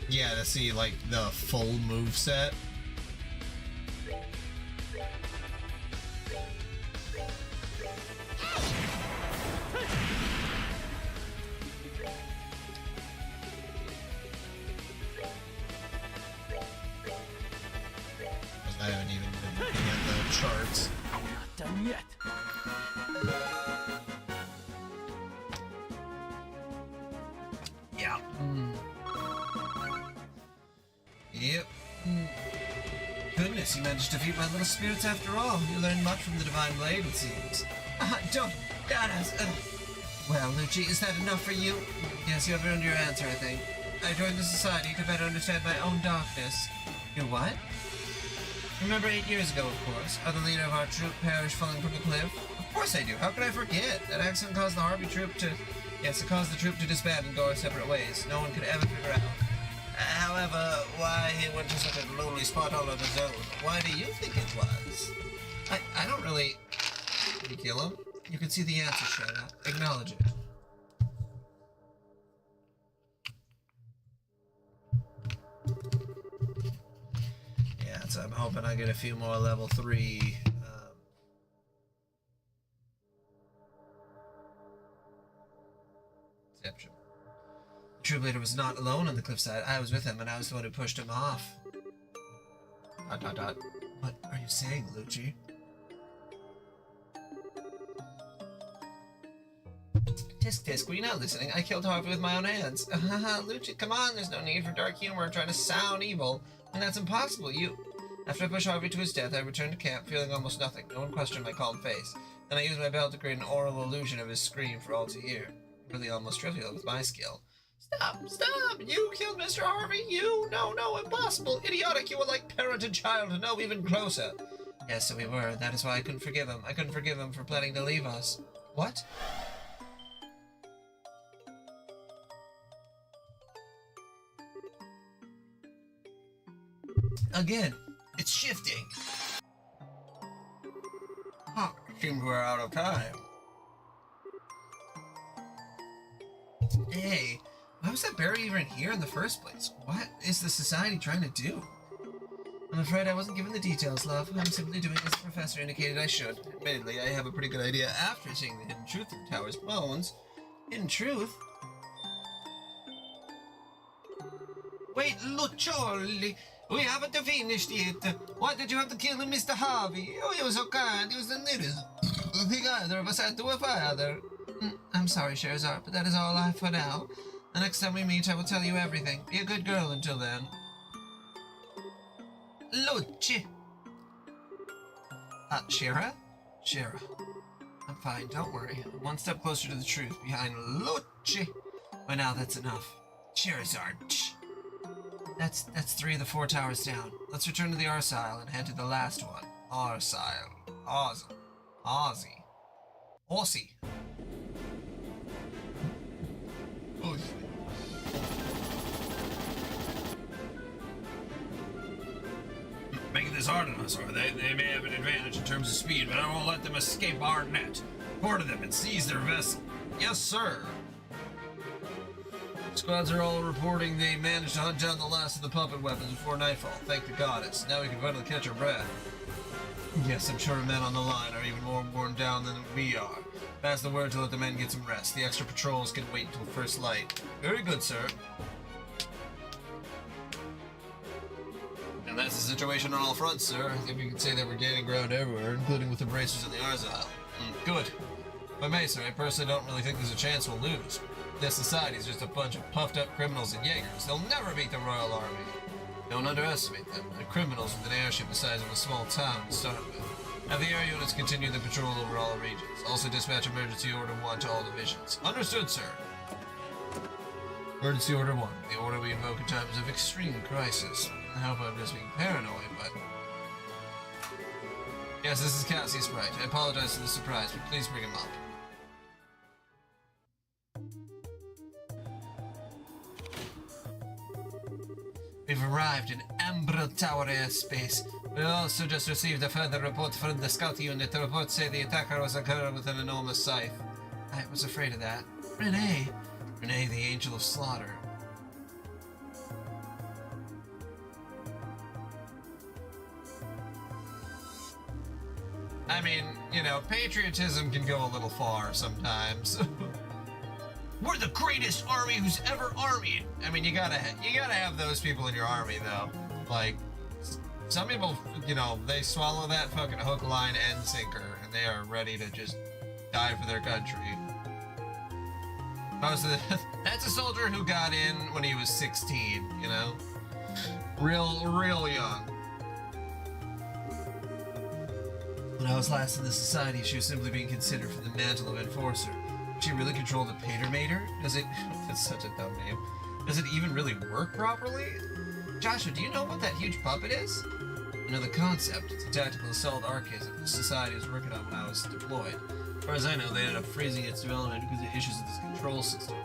Yeah, to see like the full move set. I haven't even been looking at the charts. Not done yet. Yeah. Yep. Goodness, you managed to defeat my little spirits after all. You learned much from the Divine Blade, it seems. Don't got us. Well, Lucci, is that enough for you? Yes, you have earned your answer, I think. I joined the society to better understand my own darkness. Your what? Remember 8 years ago, of course, how the leader of our troop perished falling from the cliff? Of course I do. How could I forget? That accident caused the Harvey troop to... Yes, it caused the troop to disband and go our separate ways. No one could ever figure out. However, why he went to such a lonely spot all on his own? Why do you think it was? I don't really... Did you kill him? You can see the answer, Shadow. Acknowledge it. Yeah, so I'm hoping I get a few more level 3... Deception. The troop leader was not alone on the cliffside. I was with him, and I was the one who pushed him off. ... What are you saying, Lucci? Tisk Tisk, were you not listening? I killed Harvey with my own hands. Lucci, come on, there's no need for dark humor trying to sound evil. And that's impossible. You After I pushed Harvey to his death, I returned to camp, feeling almost nothing. No one questioned my calm face. Then I used my bell to create an oral illusion of his scream for all to hear. Really almost trivial with my skill. Stop! Stop! You killed Mr. Harvey! You! No, no, impossible! Idiotic! You were like parent and child, no, even closer! Yes, so we were. That is why I couldn't forgive him. I couldn't forgive him for planning to leave us. What? Again, it's shifting. Huh, seems we're out of time. Hey, why was that Barry even here in the first place? What is the society trying to do? I'm afraid I wasn't given the details, love. I'm simply doing as the professor indicated I should. Admittedly, I have a pretty good idea after seeing the hidden truth in the tower's bones. Hidden truth? Wait, Lucioli! We haven't finished yet. Why did you have to kill Mr. Harvey? Oh, he was so kind. He was the neatest thing either of us had to a father. I'm sorry, Scheherazade, but that is all I have for now. The next time we meet, I will tell you everything. Be a good girl until then. Lucci! Shira? Shira. I'm fine, don't worry. I'm one step closer to the truth behind Lucci. By now, that's enough. Scheherazade. That's 3 of the 4 towers down. Let's return to the Arsile and head to the last one. Arsile. Aussie. Making this hard on us, or they may have an advantage in terms of speed, but I won't let them escape our net. Board them and seize their vessel. Yes, sir. Squads are all reporting they managed to hunt down the last of the puppet weapons before nightfall. Thank the goddess. Now we can finally catch our breath. Yes, I'm sure men on the line are even more worn down than we are. Pass the word to let the men get some rest. The extra patrols can wait until first light. Very good, sir. And that's the situation on all fronts, sir. I think we can say that we're gaining ground everywhere, including with the bracers in the Arzile. Good. If I may, sir, I personally don't really think there's a chance we'll lose. This society is just a bunch of puffed-up criminals and Jaegers. They'll never beat the Royal Army. Don't underestimate them. They're criminals with an airship the size of a small town to start with. Have the air units continue the patrol over all regions. Also dispatch Emergency Order 1 to all divisions. Understood, sir. Emergency Order 1. The order we invoke in times of extreme crisis. I hope I'm just being paranoid, but... Yes, this is Cassius Bright. I apologize for the surprise, but please bring him up. We've arrived in Ambril Tower airspace. We also just received a further report from the scout unit. The reports say the attacker was occurring with an enormous scythe. I was afraid of that. Renee, the Angel of Slaughter. I mean, you know, patriotism can go a little far sometimes. We're the greatest army who's ever armied. I mean, you gotta have those people in your army, though. Like, some people, you know, they swallow that fucking hook, line, and sinker, and they are ready to just die for their country. That's a soldier who got in when he was 16, you know? Real young. When I was last in the society, she was simply being considered for the mantle of enforcer. She really controlled the Patermater? Does it... That's such a dumb name. Does it even really work properly? Joshua, do you know what that huge puppet is? I know the concept. It's a tactical assault archaism the society was working on when I was deployed. As far as I know, they ended up freezing its development because of issues with this control system.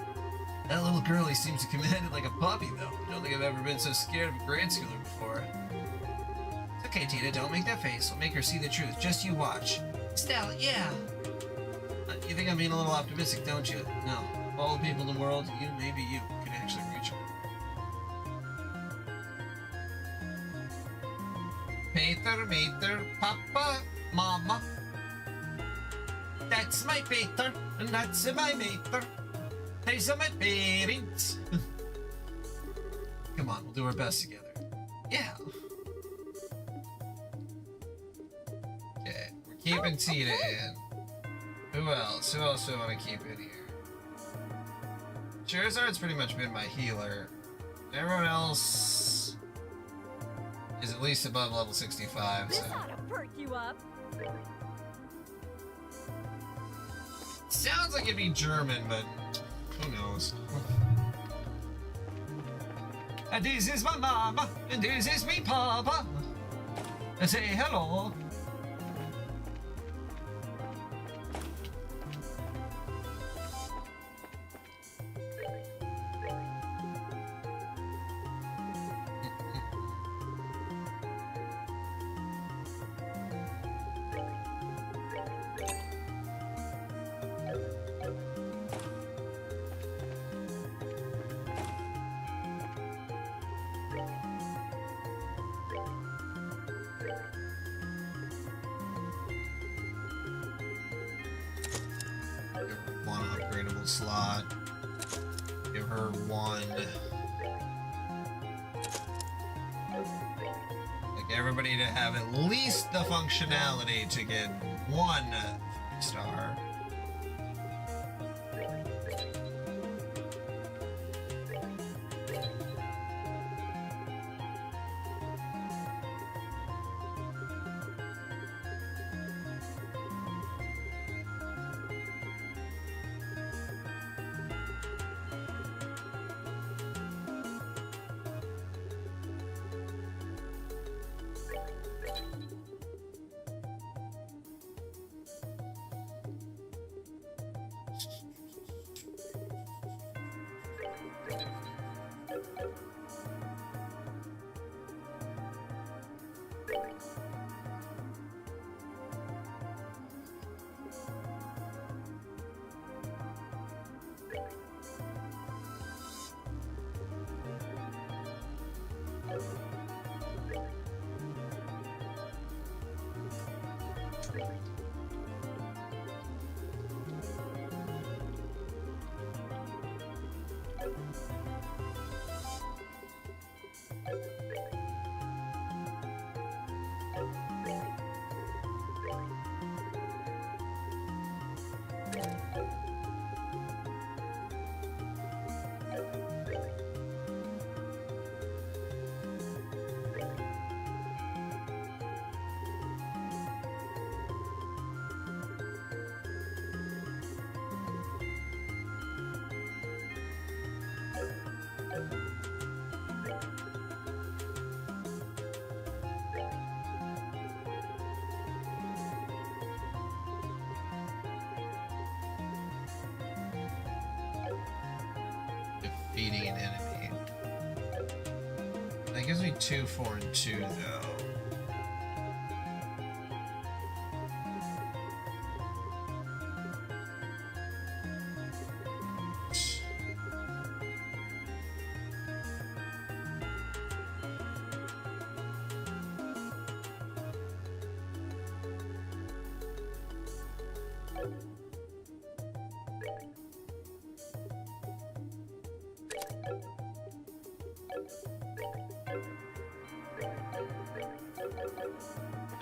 That little girlie seems to command it like a puppy, though. I don't think I've ever been so scared of a grade schooler before. It's okay, Tina, don't make that face. We'll make her see the truth. Just you watch. Estelle, yeah. You think I'm being a little optimistic, don't you? No. Of all the people in the world, maybe you, can actually reach her. Peter, Papa, Mama. That's my Peter, and that's my mater. These are my parents. Come on, we'll do our best together. Yeah. Okay, we're keeping Tina in. Who else? Who else do I want to keep in here? Charizard's pretty much been my healer. Everyone else is at least above level 65, This so. ought to perk you up. Sounds like it'd be German, but who knows? And this is my mama, and this is me papa. I say hello. Give her one upgradable slot. Give her one. Like everybody to have at least the functionality to get one 3-star. Defeating an enemy. That gives me 2, 4, and 2 though.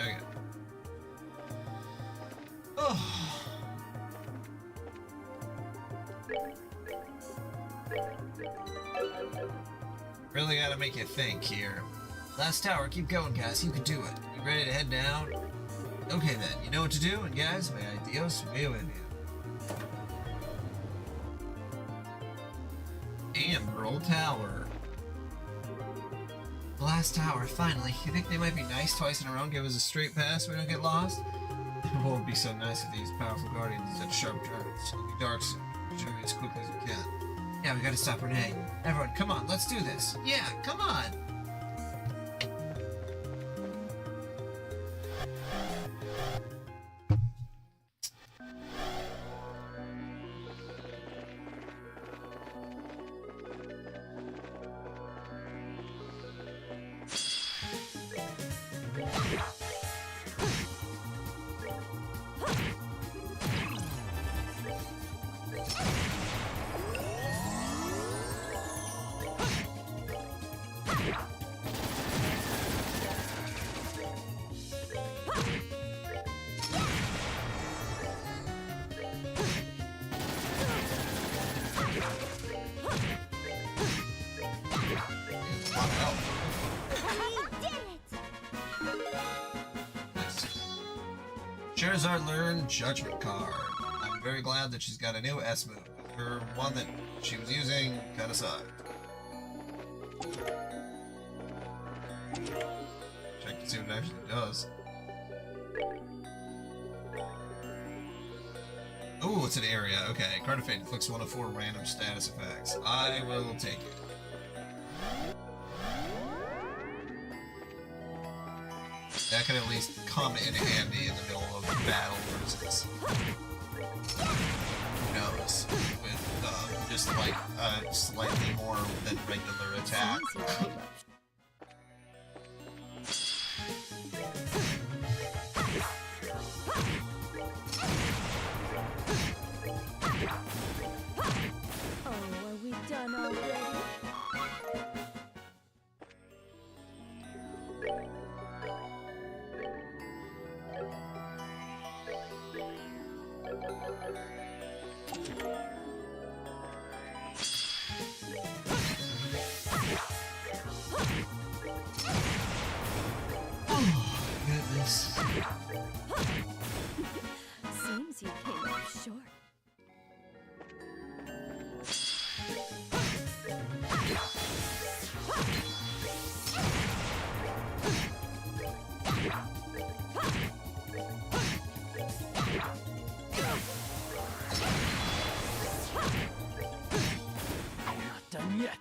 Okay. Oh. Really gotta make you think here. Last tower, keep going, guys. You can do it. You ready to head down? Okay then, you know what to do, and guys, may Dios be with you. Emerald Tower. The last tower, finally. You think they might be nice twice in a row and give us a straight pass so we don't get lost? It won't be so nice if these powerful guardians at sharp turns. It'll be dark soon. Show me as quickly as we can. Yeah, we gotta stop Renee. Everyone, come on, let's do this. Yeah, come on! We did it! Charizard learned Judgment Card. I'm very glad that she's got a new S move. Her one that she was using kind of sucked. Check to see what it actually does. Ooh, it's an area. Okay, Card of Fate inflicts 1 of 4 random status effects. I will take it. That could at least come in handy in the middle of a battle versus, who knows, with just like slightly more than regular attack. Oh, are we done already? Goodness. Seems you came up short. I'm not done yet.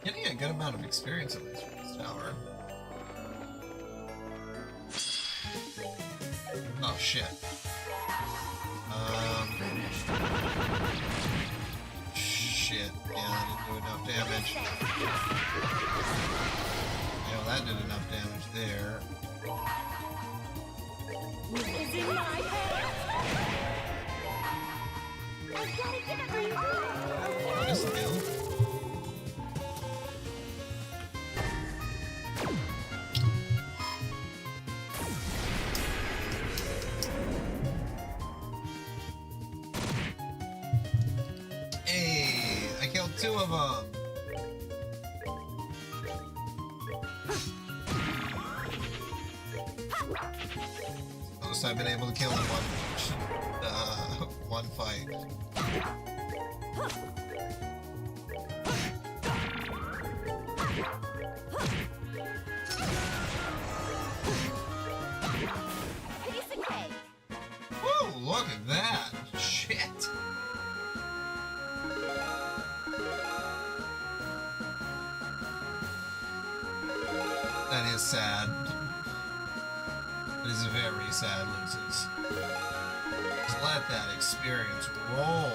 Getting a good amount of experience at least from this tower. Oh shit. Shit. Yeah, that didn't do enough damage. Yeah, that did enough damage there. Is in my head. I gotta give it my all. What is it do? Hey, I killed 2 of them. Most I've been able to kill in one fight. Piece of cake. Woo! Look at that! Shit! That is sad. It is very sad, loses. Just let that experience roll.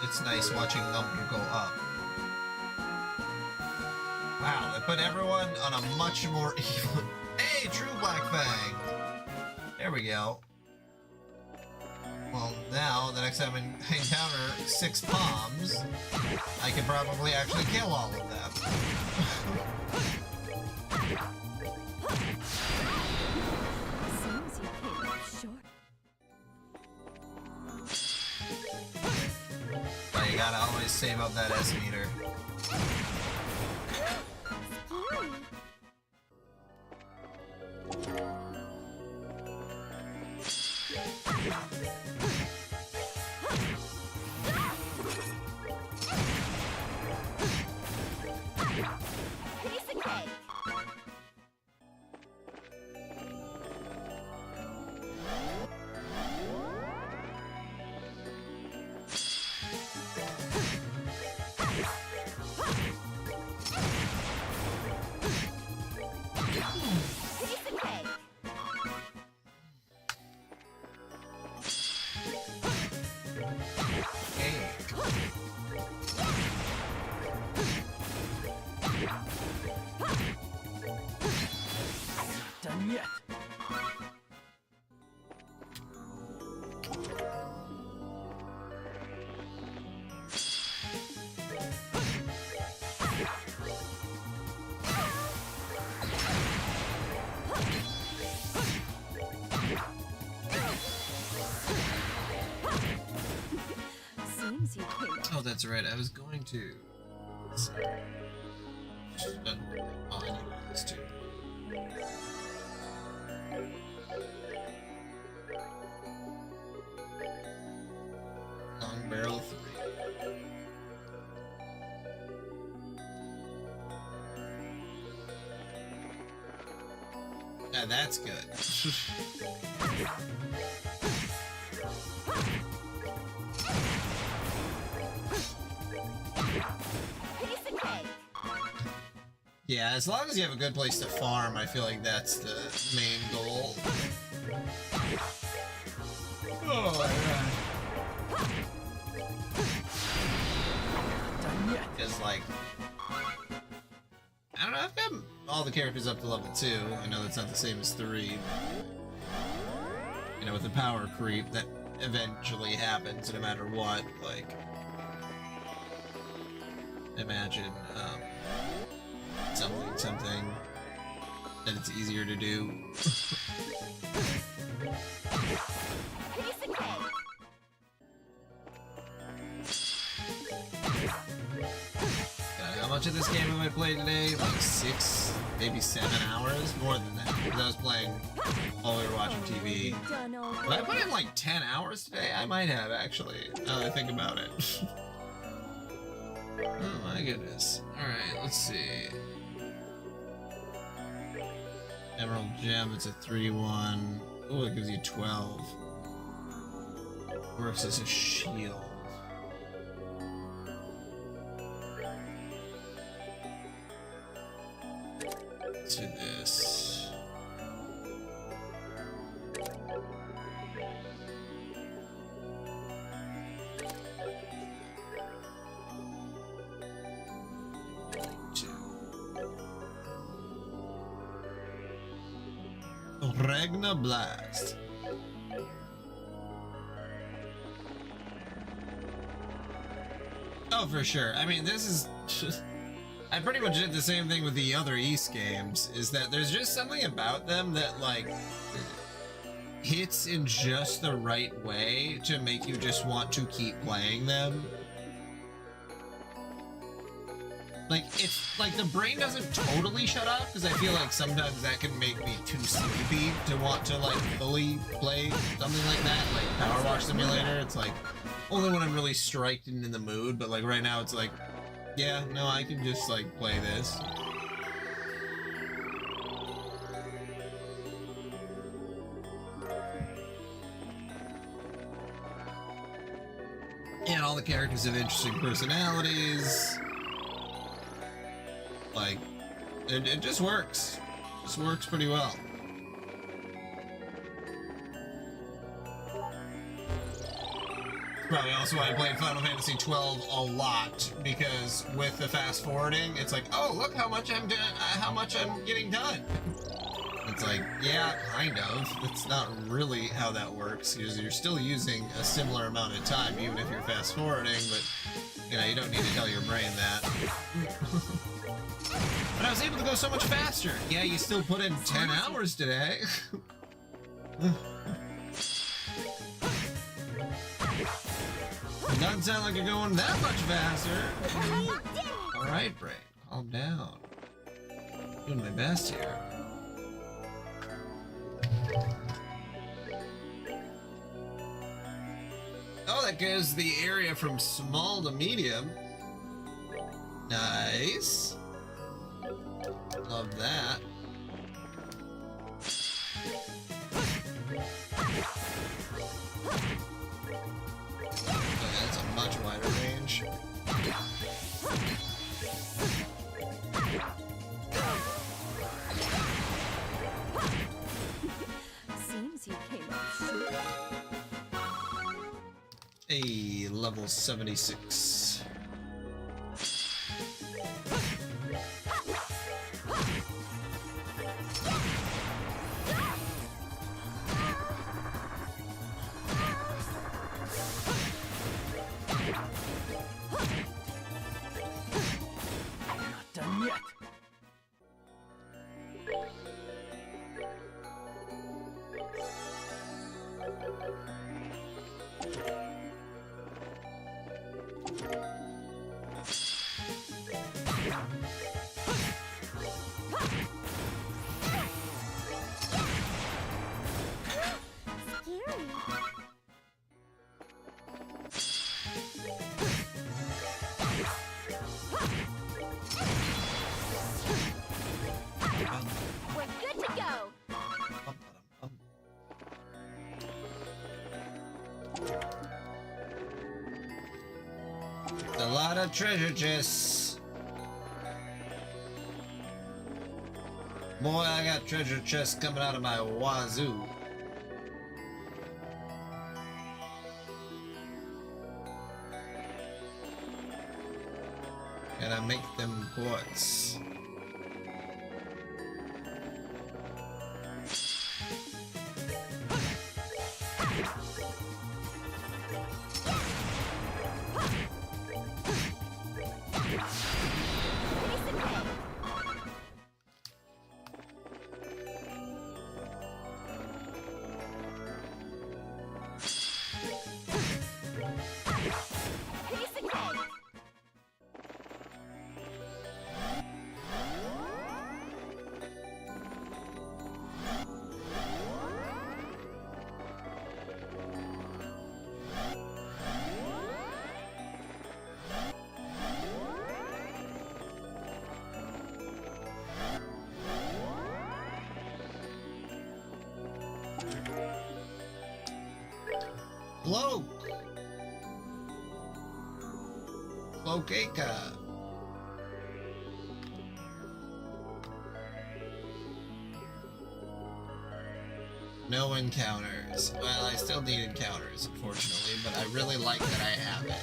It's nice watching number go up. Wow, they put everyone on a much more even. Hey, true Black Fang! There we go. Well, now, the next time I encounter 6 palms, I can probably actually kill all of them. Seems you came up short. But you gotta always save up that S meter. Piece of cake. Piece of cake. Hey. that's right. I was going to. Let's see. Oh, I need this too. Long barrel 3. Yeah, that's good. Piece of cake. Yeah, as long as you have a good place to farm, I feel like that's the main goal. Oh, Done yet. because like I don't know, I've got all the characters up to level 2. I know that's not the same as 3. You know, with the power creep that eventually happens no matter what, like imagine something that it's easier to do. Piece of cake. How much of this game have I played today? Like 6, maybe 7 hours? More than that. Because I was playing while we were watching TV. Done all Did I put in like 10 hours today? I might have, actually, now that I think about it. Oh my goodness. Alright, let's see. Emerald Gem, it's a 3-1. Oh, it gives you 12. Works as a shield. Let's do this. Ragna Blast. Oh, for sure. I mean, this is just... I pretty much did the same thing with the other East games, is that there's just something about them that, like, hits in just the right way to make you just want to keep playing them. Like, it's, like, the brain doesn't totally shut off, because I feel like sometimes that can make me too sleepy to want to, like, fully play something like that, like Power Wash Simulator. It's like, only when I'm really striked and in the mood, but, like, right now it's like, yeah, no, I can just, like, play this. And all the characters have interesting personalities. Like, it just works. Just works pretty well. Probably also why I played Final Fantasy XII a lot, because with the fast forwarding, it's like, oh, look how much I'm getting done. It's like, yeah, kind of. That's not really how that works, because you're still using a similar amount of time, even if you're fast forwarding, but, you know, you don't need to tell your brain that. But I was able to go so much faster. Yeah, you still put in 10 hours today. It doesn't sound like you're going that much faster. Alright, brain, calm down. Doing my best here. Oh, that goes the area from small to medium. Nice. Love that. Okay, that's a much wider range. Seems you came up short. A level 76. Not done yet. got treasure chests. Boy, I got treasure chests coming out of my wazoo. And I make them quartz. Cloak! Cloacaca! No encounters. Well, I still need encounters, unfortunately, but I really like that I have it.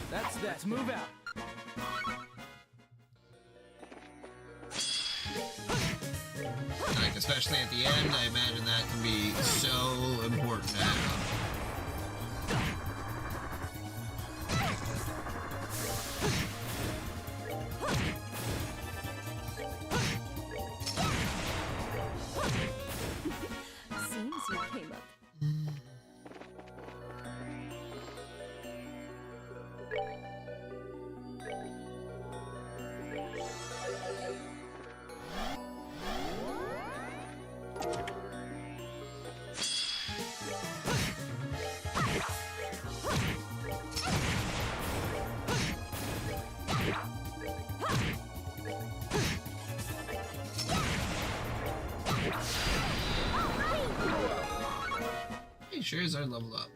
That's that. Move out. Like, especially at the end, I imagine that can be so important to have. Seems you came up. Hey, Charizard leveled up.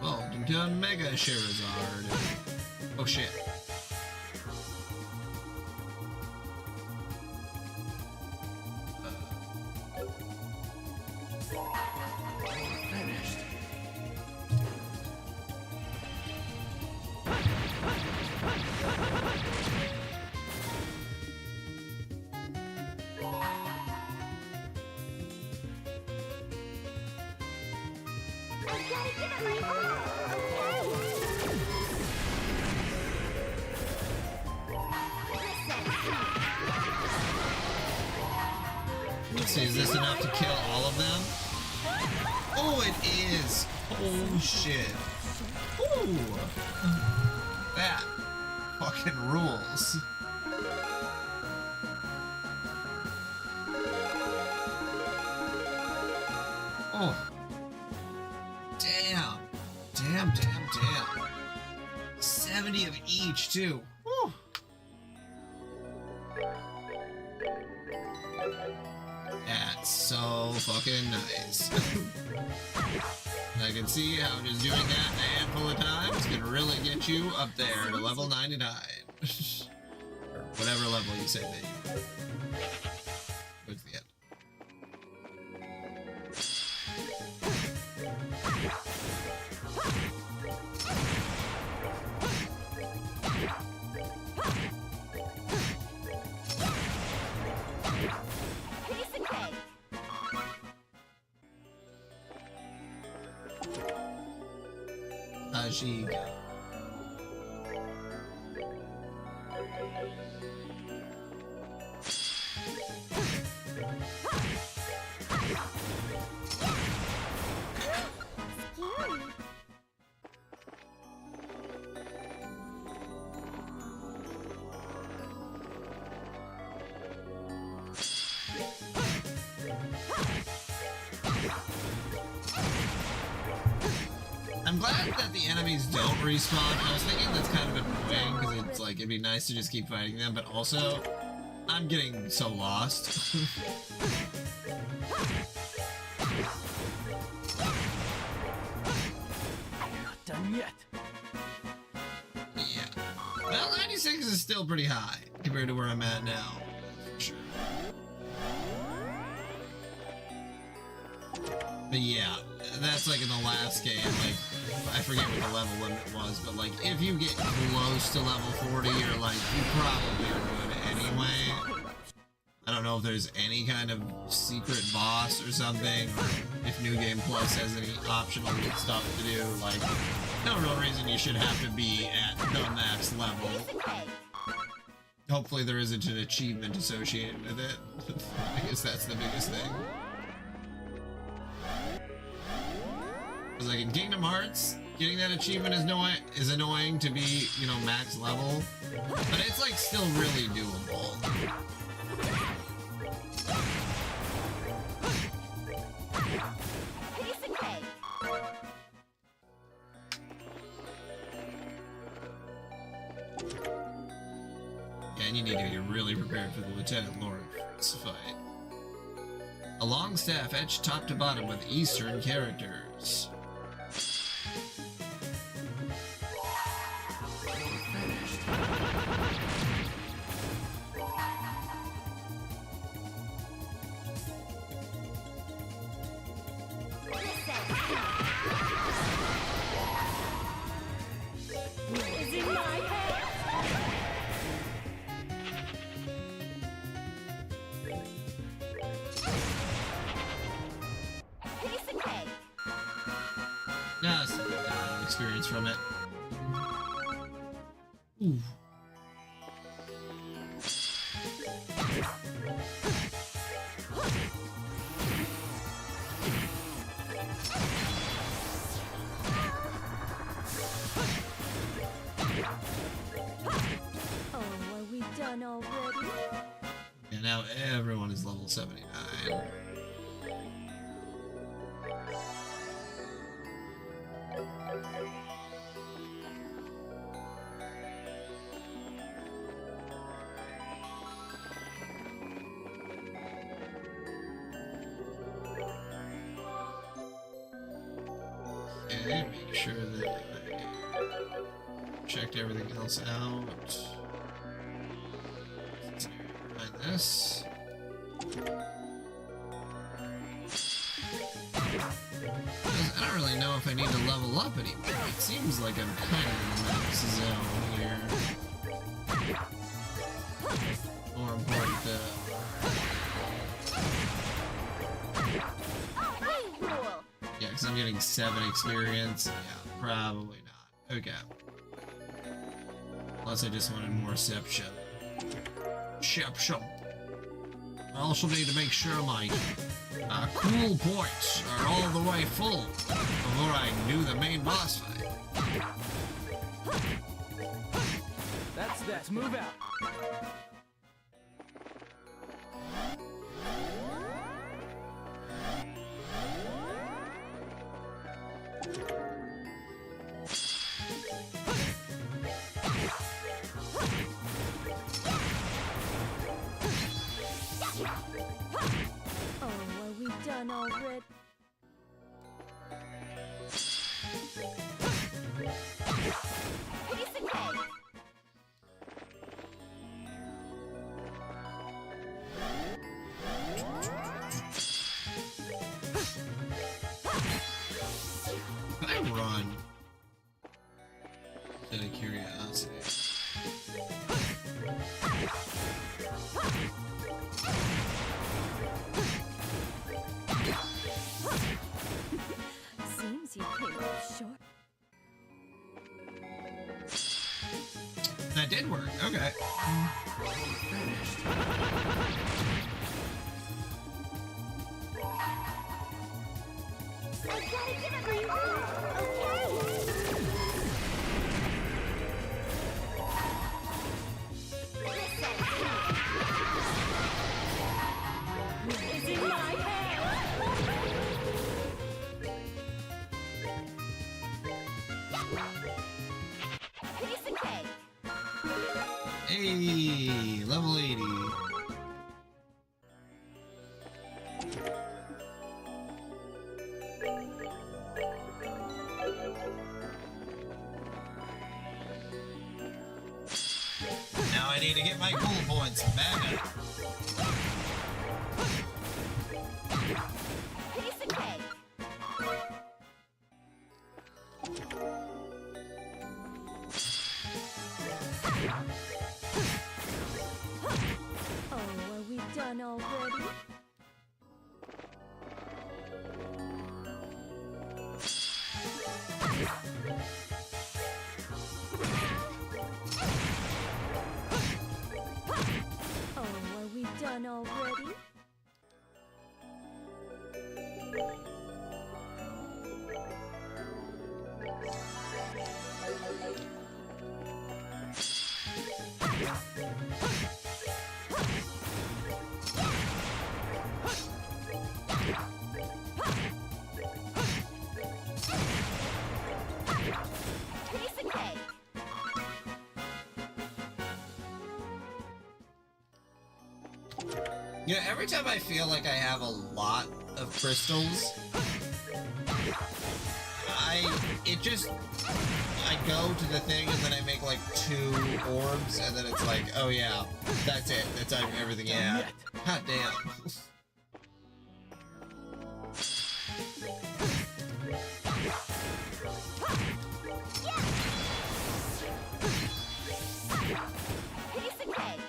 Oh, become Mega Charizard. Oh shit. Finished. I gotta give it my all, Let's see, is this enough to kill all of them? Oh, it is! Oh shit. Ooh! That fucking rules. Oh. Damn. Damn, damn, damn. 70 of each, too. Woo. That's so fucking nice. I can see how just doing that a handful of times can really get you up there to level 99. Or whatever level you say that you are. Towards the end. piece of cake. Ajiga. Scary. I'm glad that the enemies don't respawn. I was thinking that's kind of annoying because it's like it'd be nice to just keep fighting them, but also I'm getting so lost. yet. Yeah. Well, 96 is still pretty high compared to where I'm at now. For sure. But yeah, that's like in the last game, like, I forget what the level limit was, but like, if you get close to level 40, you're like, you probably are good anyway. I don't know if there's any kind of secret boss or something, or if New Game Plus has any optional stuff to do, like, no real reason you should have to be at the max level. Hopefully there isn't an achievement associated with it. I guess that's the biggest thing. Because like in Kingdom Hearts, getting that achievement is annoying to be, you know, max level, but it's like still really doable. Yeah, and you need to be really prepared for the Lieutenant Lawrence fight. A long staff etched top to bottom with Eastern characters. Yeah, some experience from it. Ooh. Oh, are we done already? And now everyone is level 79. Okay, make sure that I checked everything else out. Find this. I don't really know if I need to level up anymore. It seems like I'm kind of in the max zone here. More important yeah, because I'm getting 7 experience. Yeah, probably not. Okay. Unless I just wanted more Seption. I also need to make sure my cool points are all the way full before I do the main boss fight. That's that. Move out. Oh, are we done already? Can I run? Out of curiosity. Seems you came up short. That did work. Okay. I gotta give it my all, okay? Is in my piece of cake. Hey, level 80. I need to get my cool points back. Piece of cake. Oh, are we done already? Oh, are we done already? Piece of cake. You know, every time I feel like I have a lot of crystals, I go to the thing and then I make like 2 orbs and then it's like, oh yeah, that's it. That's everything you have. God damn. Piece of cake.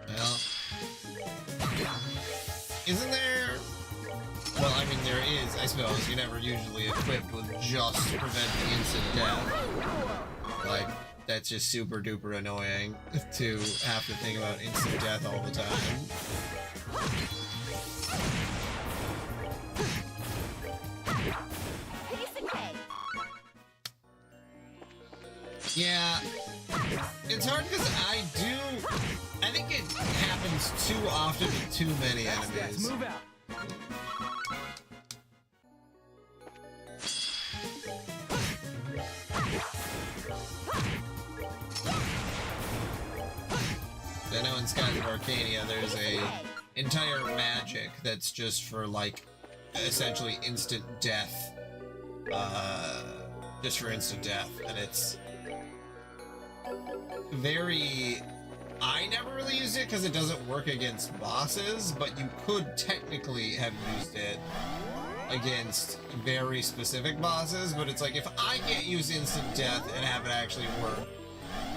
Well, isn't there? Well, I mean, there is, I suppose. You're never usually equipped with just preventing instant death. Like, that's just super duper annoying to have to think about instant death all the time. Piece of cake. Yeah, it's hard because I think it happens too often with too many That's enemies. move out. I know in Skies of Arcadia there's a entire magic that's just for like essentially instant death. Just for instant death, and it's very... I never really used it because it doesn't work against bosses, but you could technically have used it against very specific bosses, but it's like, if I can't use instant death and have it actually work,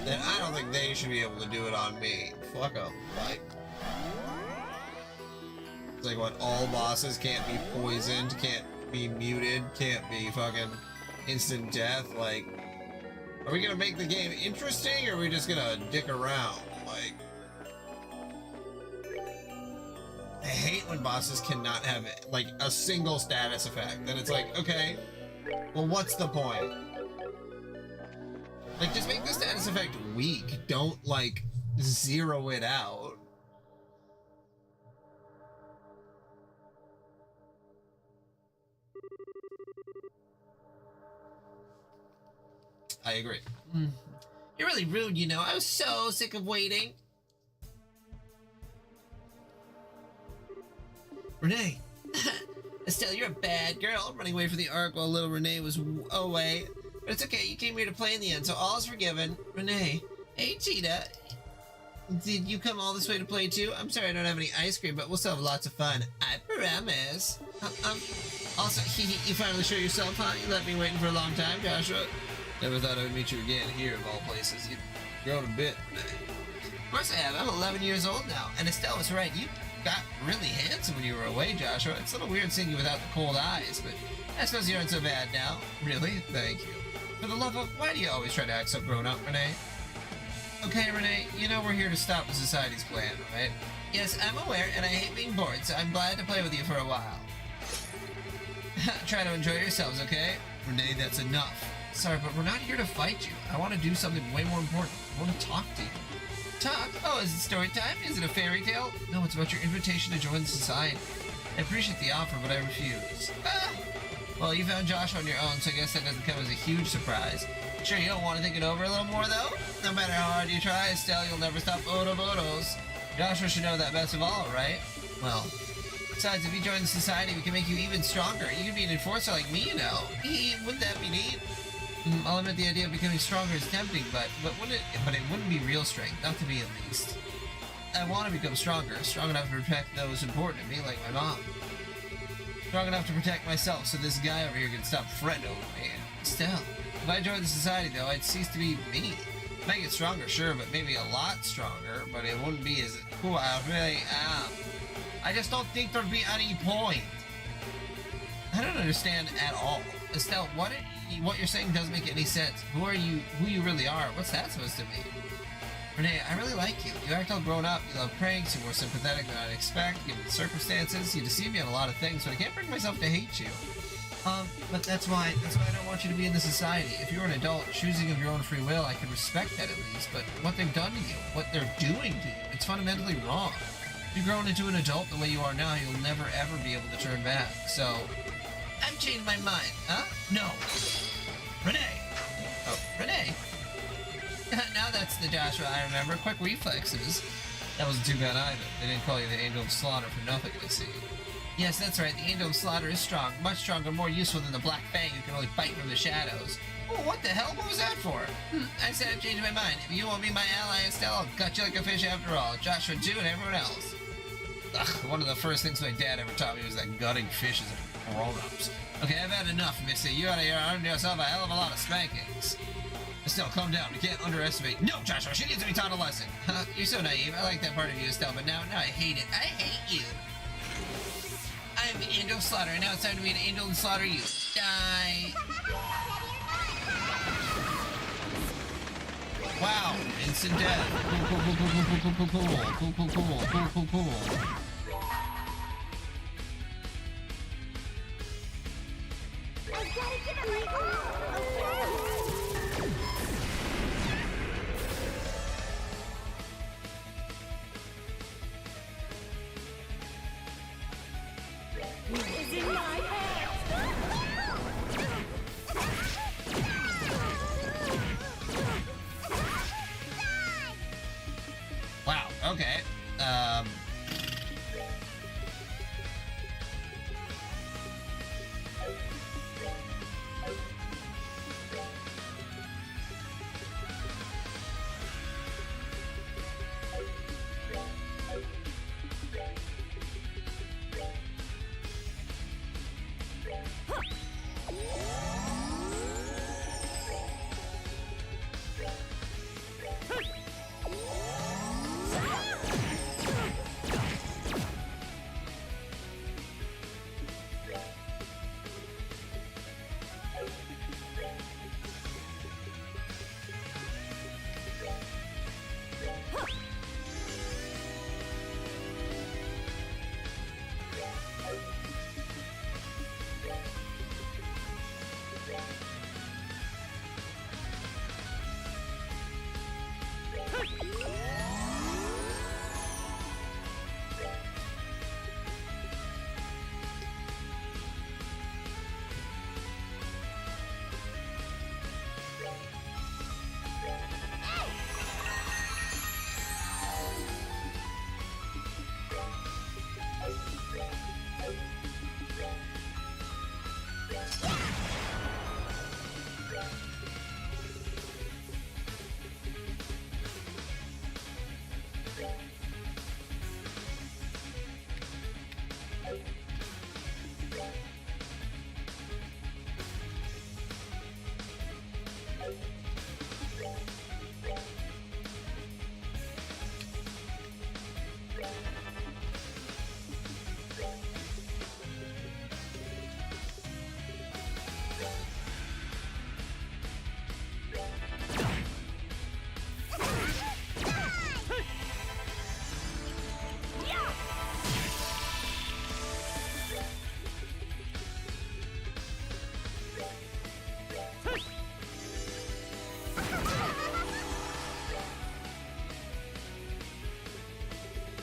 then I don't think they should be able to do it on me. Fuck them. Like, it's like, what, all bosses can't be poisoned, can't be muted, can't be fucking instant death? Like, are we gonna make the game interesting, or are we just gonna dick around? Like, I hate when bosses cannot have, like, a single status effect. Then it's like, okay, well, what's the point? Like, just make the status effect weak. Don't, like, zero it out. I agree. You're really rude, you know. I was so sick of waiting. Renee! Estelle, you're a bad girl, running away from the Ark while little Renee was away. But it's okay, you came here to play in the end, so all is forgiven. Renee. Hey, Cheetah. Did you come all this way to play too? I'm sorry I don't have any ice cream, but we'll still have lots of fun. I promise. Also, you finally show yourself, huh? You left me waiting for a long time, Joshua. Never thought I would meet you again here, of all places. You've grown a bit. Of course I have. I'm 11 years old now. And Estelle was right. You got really handsome when you were away, Joshua. It's a little weird seeing you without the cold eyes, but I suppose you aren't so bad now. Really? Thank you. For the love of... Why do you always try to act so grown up, Renee? Okay, Renee, you know we're here to stop the Society's plan, right? Yes, I'm aware, and I hate being bored, so I'm glad to play with you for a while. Try to enjoy yourselves, okay? Renee, that's enough. Sorry, but we're not here to fight you. I want to do something way more important. I want to talk to you. Talk? Oh, is it story time? Is it a fairy tale? No, it's about your invitation to join the Society. I appreciate the offer, but I refuse. Ah! Well, you found Joshua on your own, so I guess that doesn't come as a huge surprise. Sure, you don't want to think it over a little more, though? No matter how hard you try, Estelle, you'll never stop Otobotos. Joshua should know that best of all, right? Well, besides, if you join the Society, we can make you even stronger. You can be an enforcer like me, you know. Wouldn't that be neat? I'll admit the idea of becoming stronger is tempting, but it wouldn't be real strength, not to me at least. I want to become stronger, strong enough to protect those important to me, like my mom. Strong enough to protect myself, so this guy over here can stop fretting over me. Still, if I joined the society, though, I'd cease to be me. Might get stronger, sure, but maybe a lot stronger, but it wouldn't be as cool I really am. I just don't think there'd be any point. I don't understand at all. Estelle, what you're saying doesn't make any sense. Who you really are? What's that supposed to mean? Renee, I really like you. You act all grown up. You love pranks. You're more sympathetic than I'd expect, given the circumstances. You deceive me on a lot of things, but I can't bring myself to hate you. But that's why I don't want you to be in the society. If you're an adult, choosing of your own free will, I can respect that at least. But what they've done to you, what they're doing to you, it's fundamentally wrong. If you've grown into an adult the way you are now, you'll never ever be able to turn back. So, I've changed my mind. Huh? No. Renee. Oh, Renee. Now that's the Joshua I remember. Quick reflexes. That wasn't too bad either. They didn't call you the Angel of Slaughter for nothing, I see. Yes, that's right. The Angel of Slaughter is strong. Much stronger, more useful than the Black Fang who can only fight from the shadows. Oh, what the hell? What was that for? I said I've changed my mind. If you won't be my ally, Estelle, I'll gut you like a fish after all. Joshua too and everyone else. Ugh, one of the first things my dad ever taught me was that gutting fishes are grown-ups. Okay, I've had enough, Missy. You ought to earn yourself a hell of a lot of spankings. Estelle, calm down. You can't underestimate. No, Joshua, she needs to be taught a lesson. You're so naive. I like that part of you, Estelle, but now I hate it. I hate you. I'm the Angel of Slaughter, and now it's time to be an angel and slaughter you. Die. Wow, instant death. Cool. I gotta give it my all, okay? Is in my hands. Wow, okay.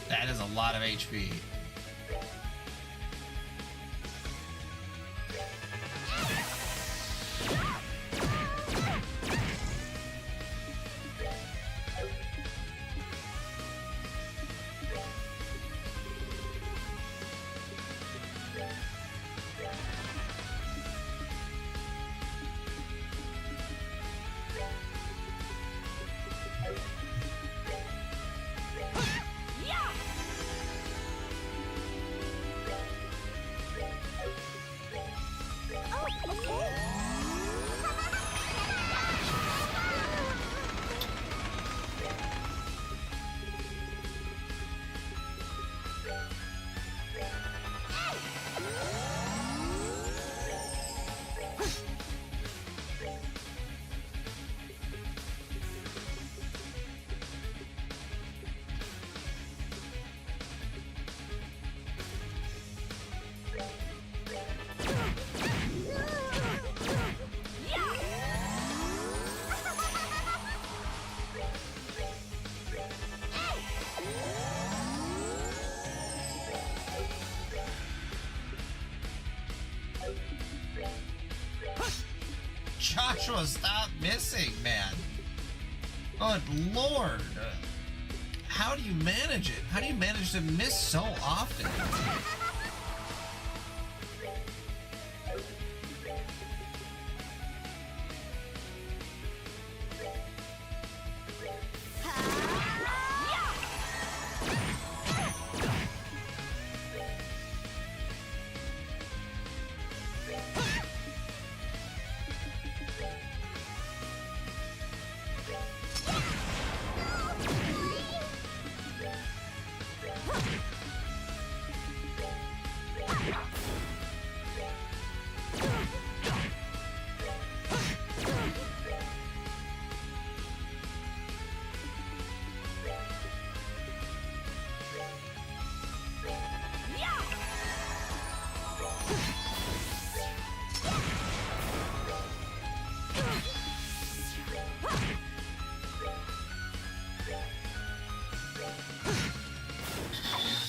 That is a lot of HP. Joshua, stop missing, man. Good lord. How do you manage it? How do you manage to miss so often?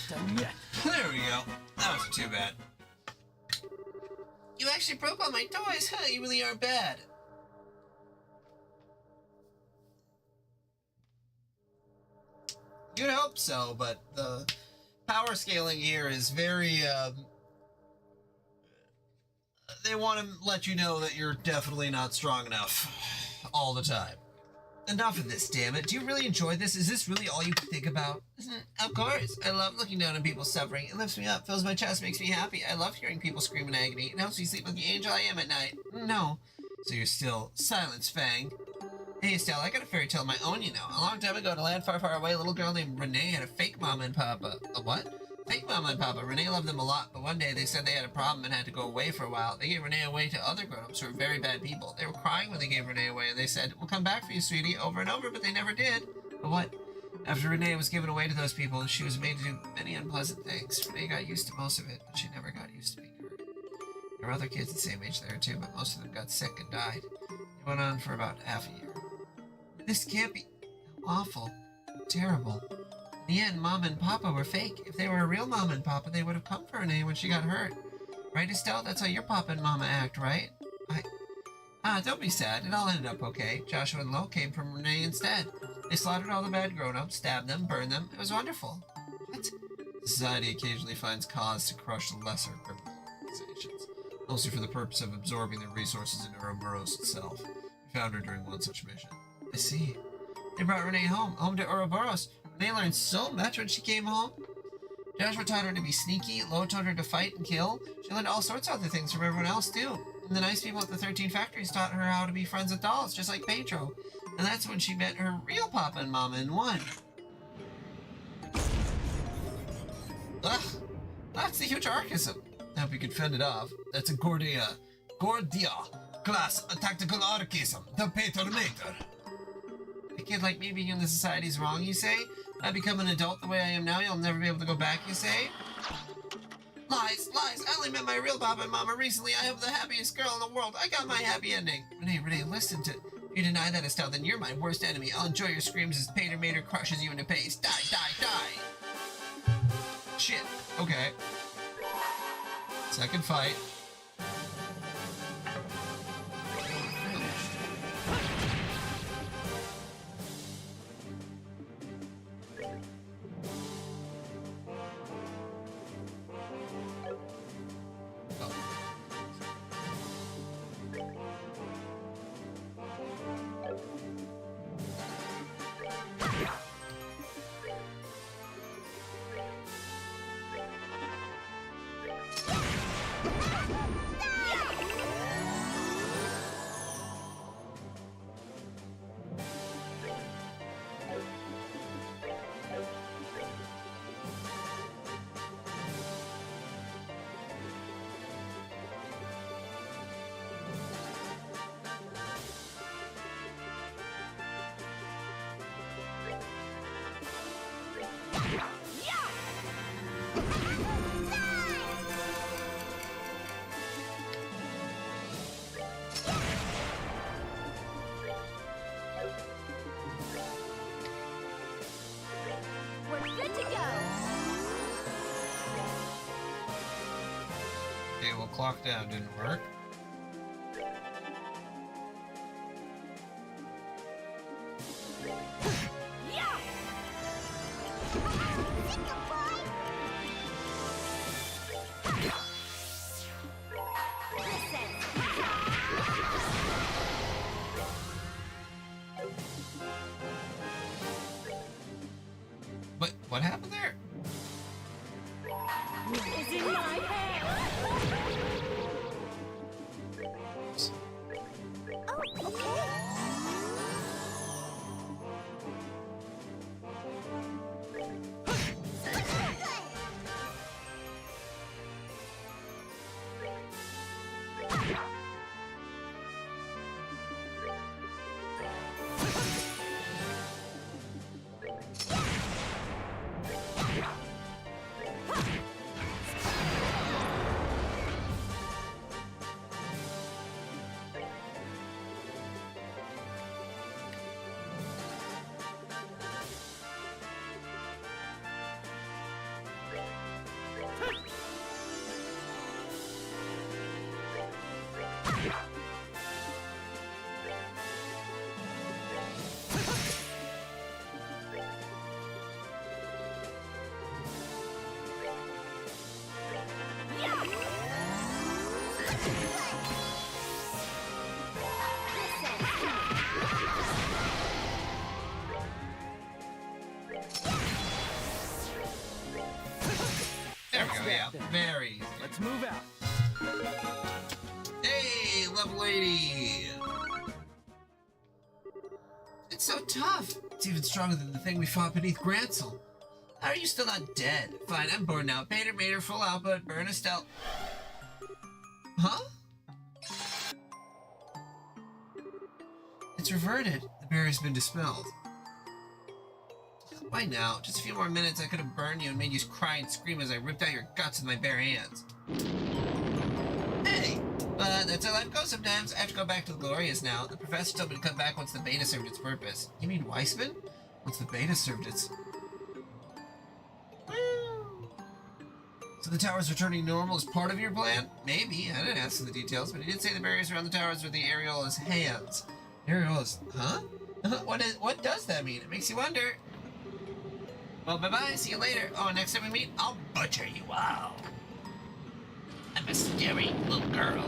Done yet. There we go. That wasn't too bad. You actually broke all my toys, huh? You really are bad. You'd hope so, but the power scaling here is very, they want to let you know that you're definitely not strong enough all the time. Enough of this, damn it. Do you really enjoy this? Is this really all you can think about? Of course. I love looking down on people suffering. It lifts me up, fills my chest, makes me happy. I love hearing people scream in agony. It helps me sleep like the angel I am at night. No. So you're still Silence Fang. Hey, Estelle, I got a fairy tale of my own, you know. A long time ago in a land far, far away, a little girl named Renee had a fake mama and papa. A what? Fake mama and papa. Renee loved them a lot, but one day they said they had a problem and had to go away for a while. They gave Renee away to other grown-ups who were very bad people. They were crying when they gave Renee away, and they said, "We'll come back for you, sweetie," over and over, but they never did. But what? After Renee was given away to those people, she was made to do many unpleasant things. Renee got used to most of it, but she never got used to being hurt. There were other kids the same age there, too, but most of them got sick and died. It went on for about half a year. This can't be awful. Terrible. In the end, Mama and Papa were fake. If they were a real Mama and Papa, they would have come for Renee when she got hurt. Right, Estelle? That's how your Papa and Mama act, right? Don't be sad. It all ended up okay. Joshua and Lo came from Renee instead. They slaughtered all the bad grown-ups, stabbed them, burned them. It was wonderful. What? Society occasionally finds cause to crush the lesser criminal organizations, mostly for the purpose of absorbing their resources into Ouroboros itself. We found her during one such mission. I see. They brought Renee home to Ouroboros. Renee learned so much when she came home. Joshua taught her to be sneaky. Lo taught her to fight and kill. She learned all sorts of other things from everyone else, too. And the nice people at the 13 factories taught her how to be friends with dolls, just like Pedro. And that's when she met her real Papa and Mama in one. Ugh, that's the huge archism. I hope you could fend it off. That's a Gordia class tactical archism, the Patermater. A kid like me being in the society's wrong, you say? I become an adult the way I am now, you'll never be able to go back, you say? Lies, lies! I only met my real Papa and Mama recently. I am the happiest girl in the world. I got my happy ending. Renee, listen to... If you deny that, Estelle, then you're my worst enemy. I'll enjoy your screams as Patermater crushes you into paste. Die, die, die! Shit. Okay. Second fight. We're good to go. Okay, well, clock down didn't work. what happened there? It's in my hand. Oh, okay. There we go, yeah. Then. Very easy. Let's move out. Hey, level 80! It's so tough. It's even stronger than the thing we fought beneath Grancel. How are you still not dead? Fine, I'm bored now. Painter, Mater, full output, burn a stealth. Huh? It's reverted. The barrier's been dispelled. Why now? Just a few more minutes, I could have burned you and made you cry and scream as I ripped out your guts with my bare hands. Hey! But that's how life goes sometimes. I have to go back to the Glorious now. The professor told me to come back once the beta served its purpose. You mean Weissman? Once the beta served its... So the tower's returning normal is part of your plan? Maybe. I didn't ask for the details, but he did say the barriers around the towers were the Areola's hands. Areola's... Huh? What does that mean? It makes you wonder. Well, bye-bye. See you later. Oh, next time we meet, I'll butcher you. Wow. I'm a scary little girl.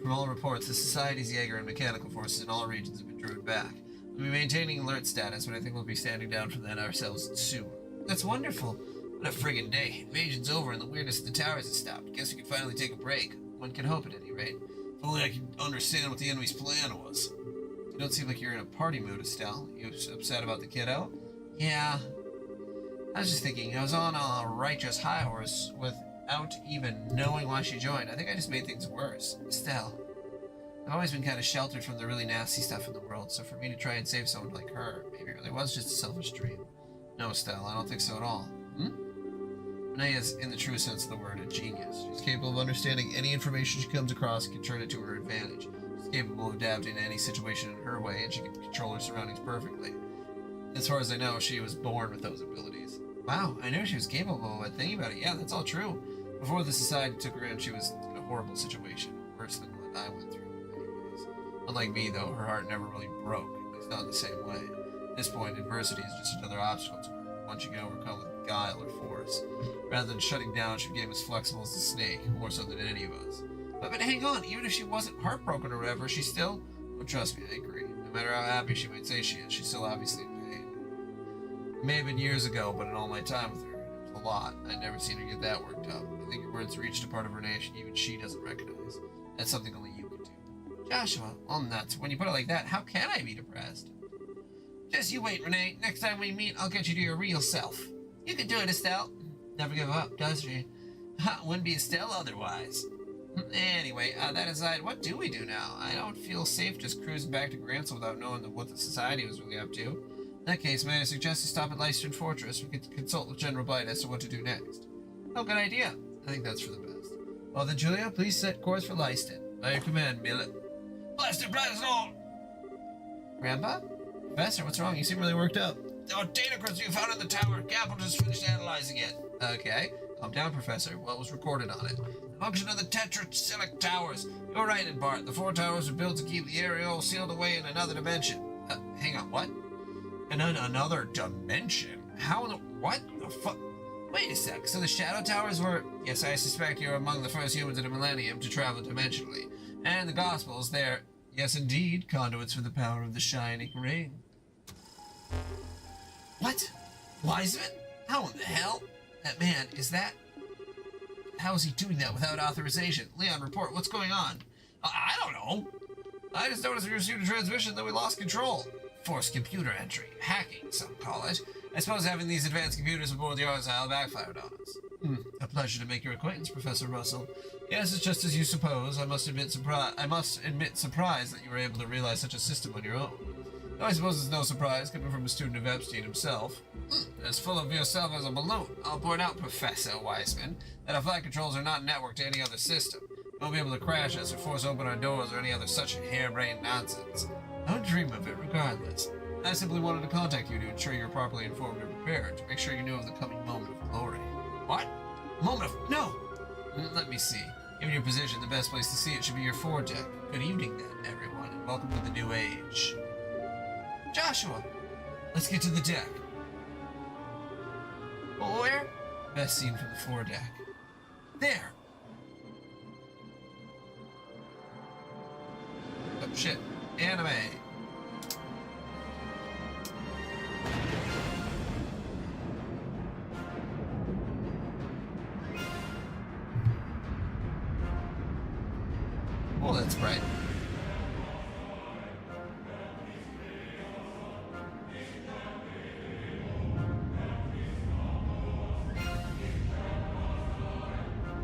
From all reports, the Society's Jaeger and mechanical forces in all regions have been driven back. We'll be maintaining alert status, but I think we'll be standing down from that ourselves soon. That's wonderful. What a friggin' day. Invasion's over and the weirdness of the towers has stopped. Guess we can finally take a break. One can hope at any rate. If only I could understand what the enemy's plan was. You don't seem like you're in a party mood, Estelle. You upset about the kiddo? Yeah. I was just thinking, I was on a righteous high horse without even knowing why she joined. I think I just made things worse. Estelle. I've always been kind of sheltered from the really nasty stuff in the world, so for me to try and save someone like her, maybe it really was just a selfish dream. No, Estelle, I don't think so at all. Renee is, in the true sense of the word, a genius. She's capable of understanding any information she comes across and can turn it to her advantage. She's capable of adapting to any situation in her way, and she can control her surroundings perfectly. As far as I know, she was born with those abilities. Wow, I knew she was capable, but thinking about it, yeah, that's all true. Before the Society took her in, she was in a horrible situation, worse than what I went through. Unlike me, though, her heart never really broke, at least not in the same way. At this point, adversity is just another obstacle to her, one she can overcome with guile or force. Rather than shutting down, she became as flexible as a snake, more so than any of us. But hang on, even if she wasn't heartbroken or whatever, she still... Oh, trust me, I agree. No matter how happy she might say she is, she's still obviously in pain. It may have been years ago, but in all my time with her, it was a lot. I'd never seen her get that worked up. I think her words reached a part of her nation even she doesn't recognize. That's something only you can do. Joshua, well, nuts. When you put it like that, how can I be depressed? Just you wait, Renee. Next time we meet, I'll get you to your real self. You can do it, Estelle. Never give up, does she? Wouldn't be Estelle otherwise. Anyway, that aside, what do we do now? I don't feel safe just cruising back to Grancel without knowing what the Society was really up to. In that case, may I suggest you stop at Lystern Fortress? We could consult with General Blight as to what to do next. Oh, good idea. I think that's for the best. Well then, Julia, please set course for Lyston. By your command, Millet. Blaster blast all! Grandpa? Professor, what's wrong? You seem really worked up. Oh, data crypts you found in the tower. Capel just finished analyzing it. Okay. Calm down, Professor. What was recorded on it? The function of the tetracelic towers. You're right, Bart. The 4 towers were built to keep the Areole sealed away in another dimension. Hang on, what? In another dimension? How in the... What the fuck? Wait a sec. So the Shadow Towers were... Yes, I suspect you're among the first humans in a millennium to travel dimensionally. And the Gospels, they're... Yes, indeed, conduits for the power of the Shining Ring. What? Wiseman? How in the hell? That man, is that... How is he doing that without authorization? Leon, report. What's going on? I don't know. I just noticed we received a transmission that we lost control. Forced computer entry. Hacking, some call it. I suppose having these advanced computers aboard the Arzile backfired on us. A pleasure to make your acquaintance, Professor Russell. Yes, it's just as you suppose. I must admit surprised that you were able to realize such a system on your own. Though I suppose it's no surprise, coming from a student of Epstein himself. As full of yourself as a balloon. I'll point out, Professor Wiseman, that our flight controls are not networked to any other system. We won't be able to crash us or force open our doors or any other such harebrained nonsense. Don't dream of it, regardless. I simply wanted to contact you to ensure you're properly informed and prepared, to make sure you knew of the coming moment of glory. What? Moment of... No! Let me see. Given your position, the best place to see it should be your foredeck. Good evening, then, everyone, and welcome to the new age. Joshua! Let's get to the deck. Where? Best seen from the foredeck. There! Oh, shit. Anime. Oh, that's bright.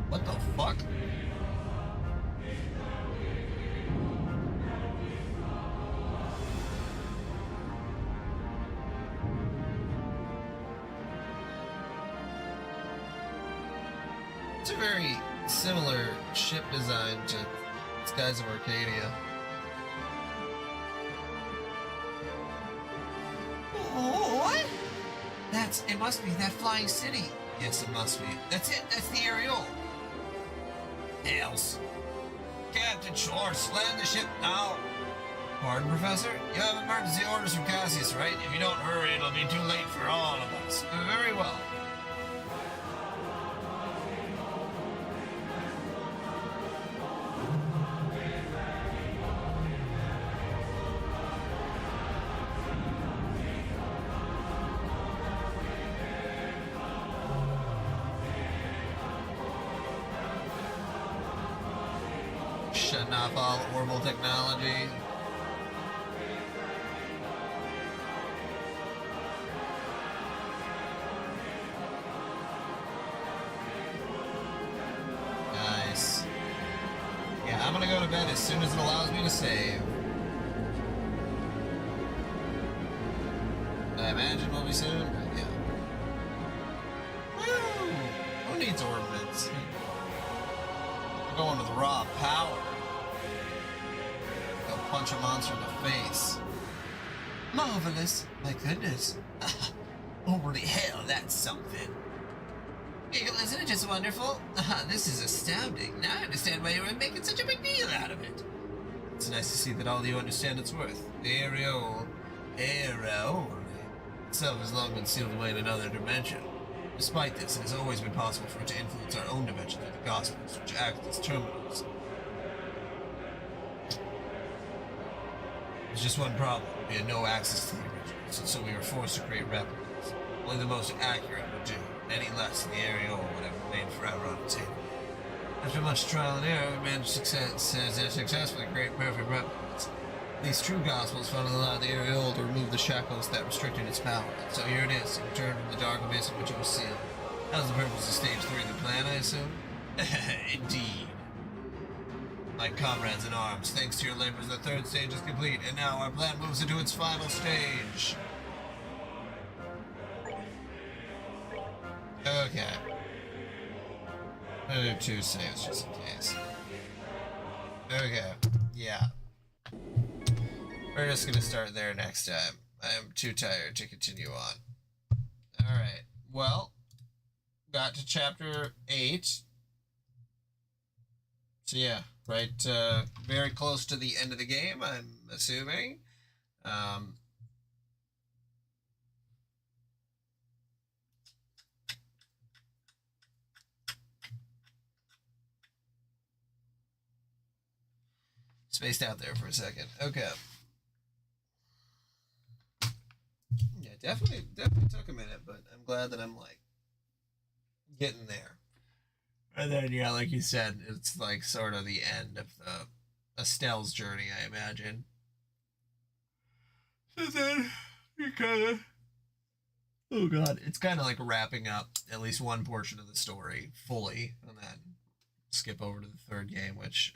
What the fuck? It's a very similar ship design to Skies of Arcadia. What? It must be that flying city. Yes, it must be. That's it. That's the Ariel. Else. Captain Schwartz, land the ship now. Pardon, Professor? You have emergency orders from Cassius, right? If you don't hurry, it'll be too late for all of us. Very well. Shutting off all orbital technology. Nice. Yeah, I'm gonna go to bed as soon as it allows me to save. I imagine we'll be soon, but yeah. Woo! Who needs ornaments? We're going to the raw power. Go punch a monster in the face. Marvelous. My goodness. Holy hell, that's something. Eagle, isn't it just wonderful? This is astounding. Now I understand why you were making such a big deal out of it. It's nice to see that all of you understand its worth. The Ariole itself has long been sealed away in another dimension. Despite this, it has always been possible for it to influence our own dimension through the Gospels, which act as terminals. There's just one problem. We had no access to the originals, and so we were forced to create replicas. Only the most accurate would do. Any less than the Ariole would have remained forever unattainable. After much trial and error, we managed to successfully create perfect replicas. These true Gospels finally allowed the Ariole to remove the shackles that restricted its power. So here it is, it returned from the dark abyss in which it was sealed. That was the purpose of Stage 3 of the plan, I assume? Indeed. My comrades in arms, thanks to your labors, the third stage is complete, and now our plan moves into its final stage. Okay. I'm gonna do 2 saves just in case. Okay, yeah. We're just gonna start there next time. I am too tired to continue on. Alright, well, got to chapter 8. So yeah, right, very close to the end of the game, I'm assuming. Spaced out there for a second. Okay. Yeah, definitely took a minute, but I'm glad that I'm like getting there. And then yeah, like you said, it's like sort of the end of the Estelle's journey, I imagine. So then you kind of, oh god, it's kind of like wrapping up at least one portion of the story fully, and then skip over to the third game, which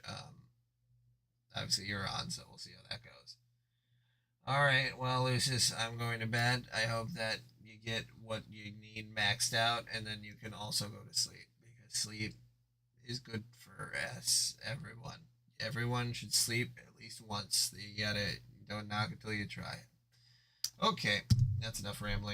obviously you're on, so we'll see how that goes. All right, well, Lucius, I'm going to bed. I hope that you get what you need maxed out, and then you can also go to sleep, because sleep is good for us, everyone. Everyone should sleep at least once. You gotta, don't knock it till you try it. Okay, that's enough rambling.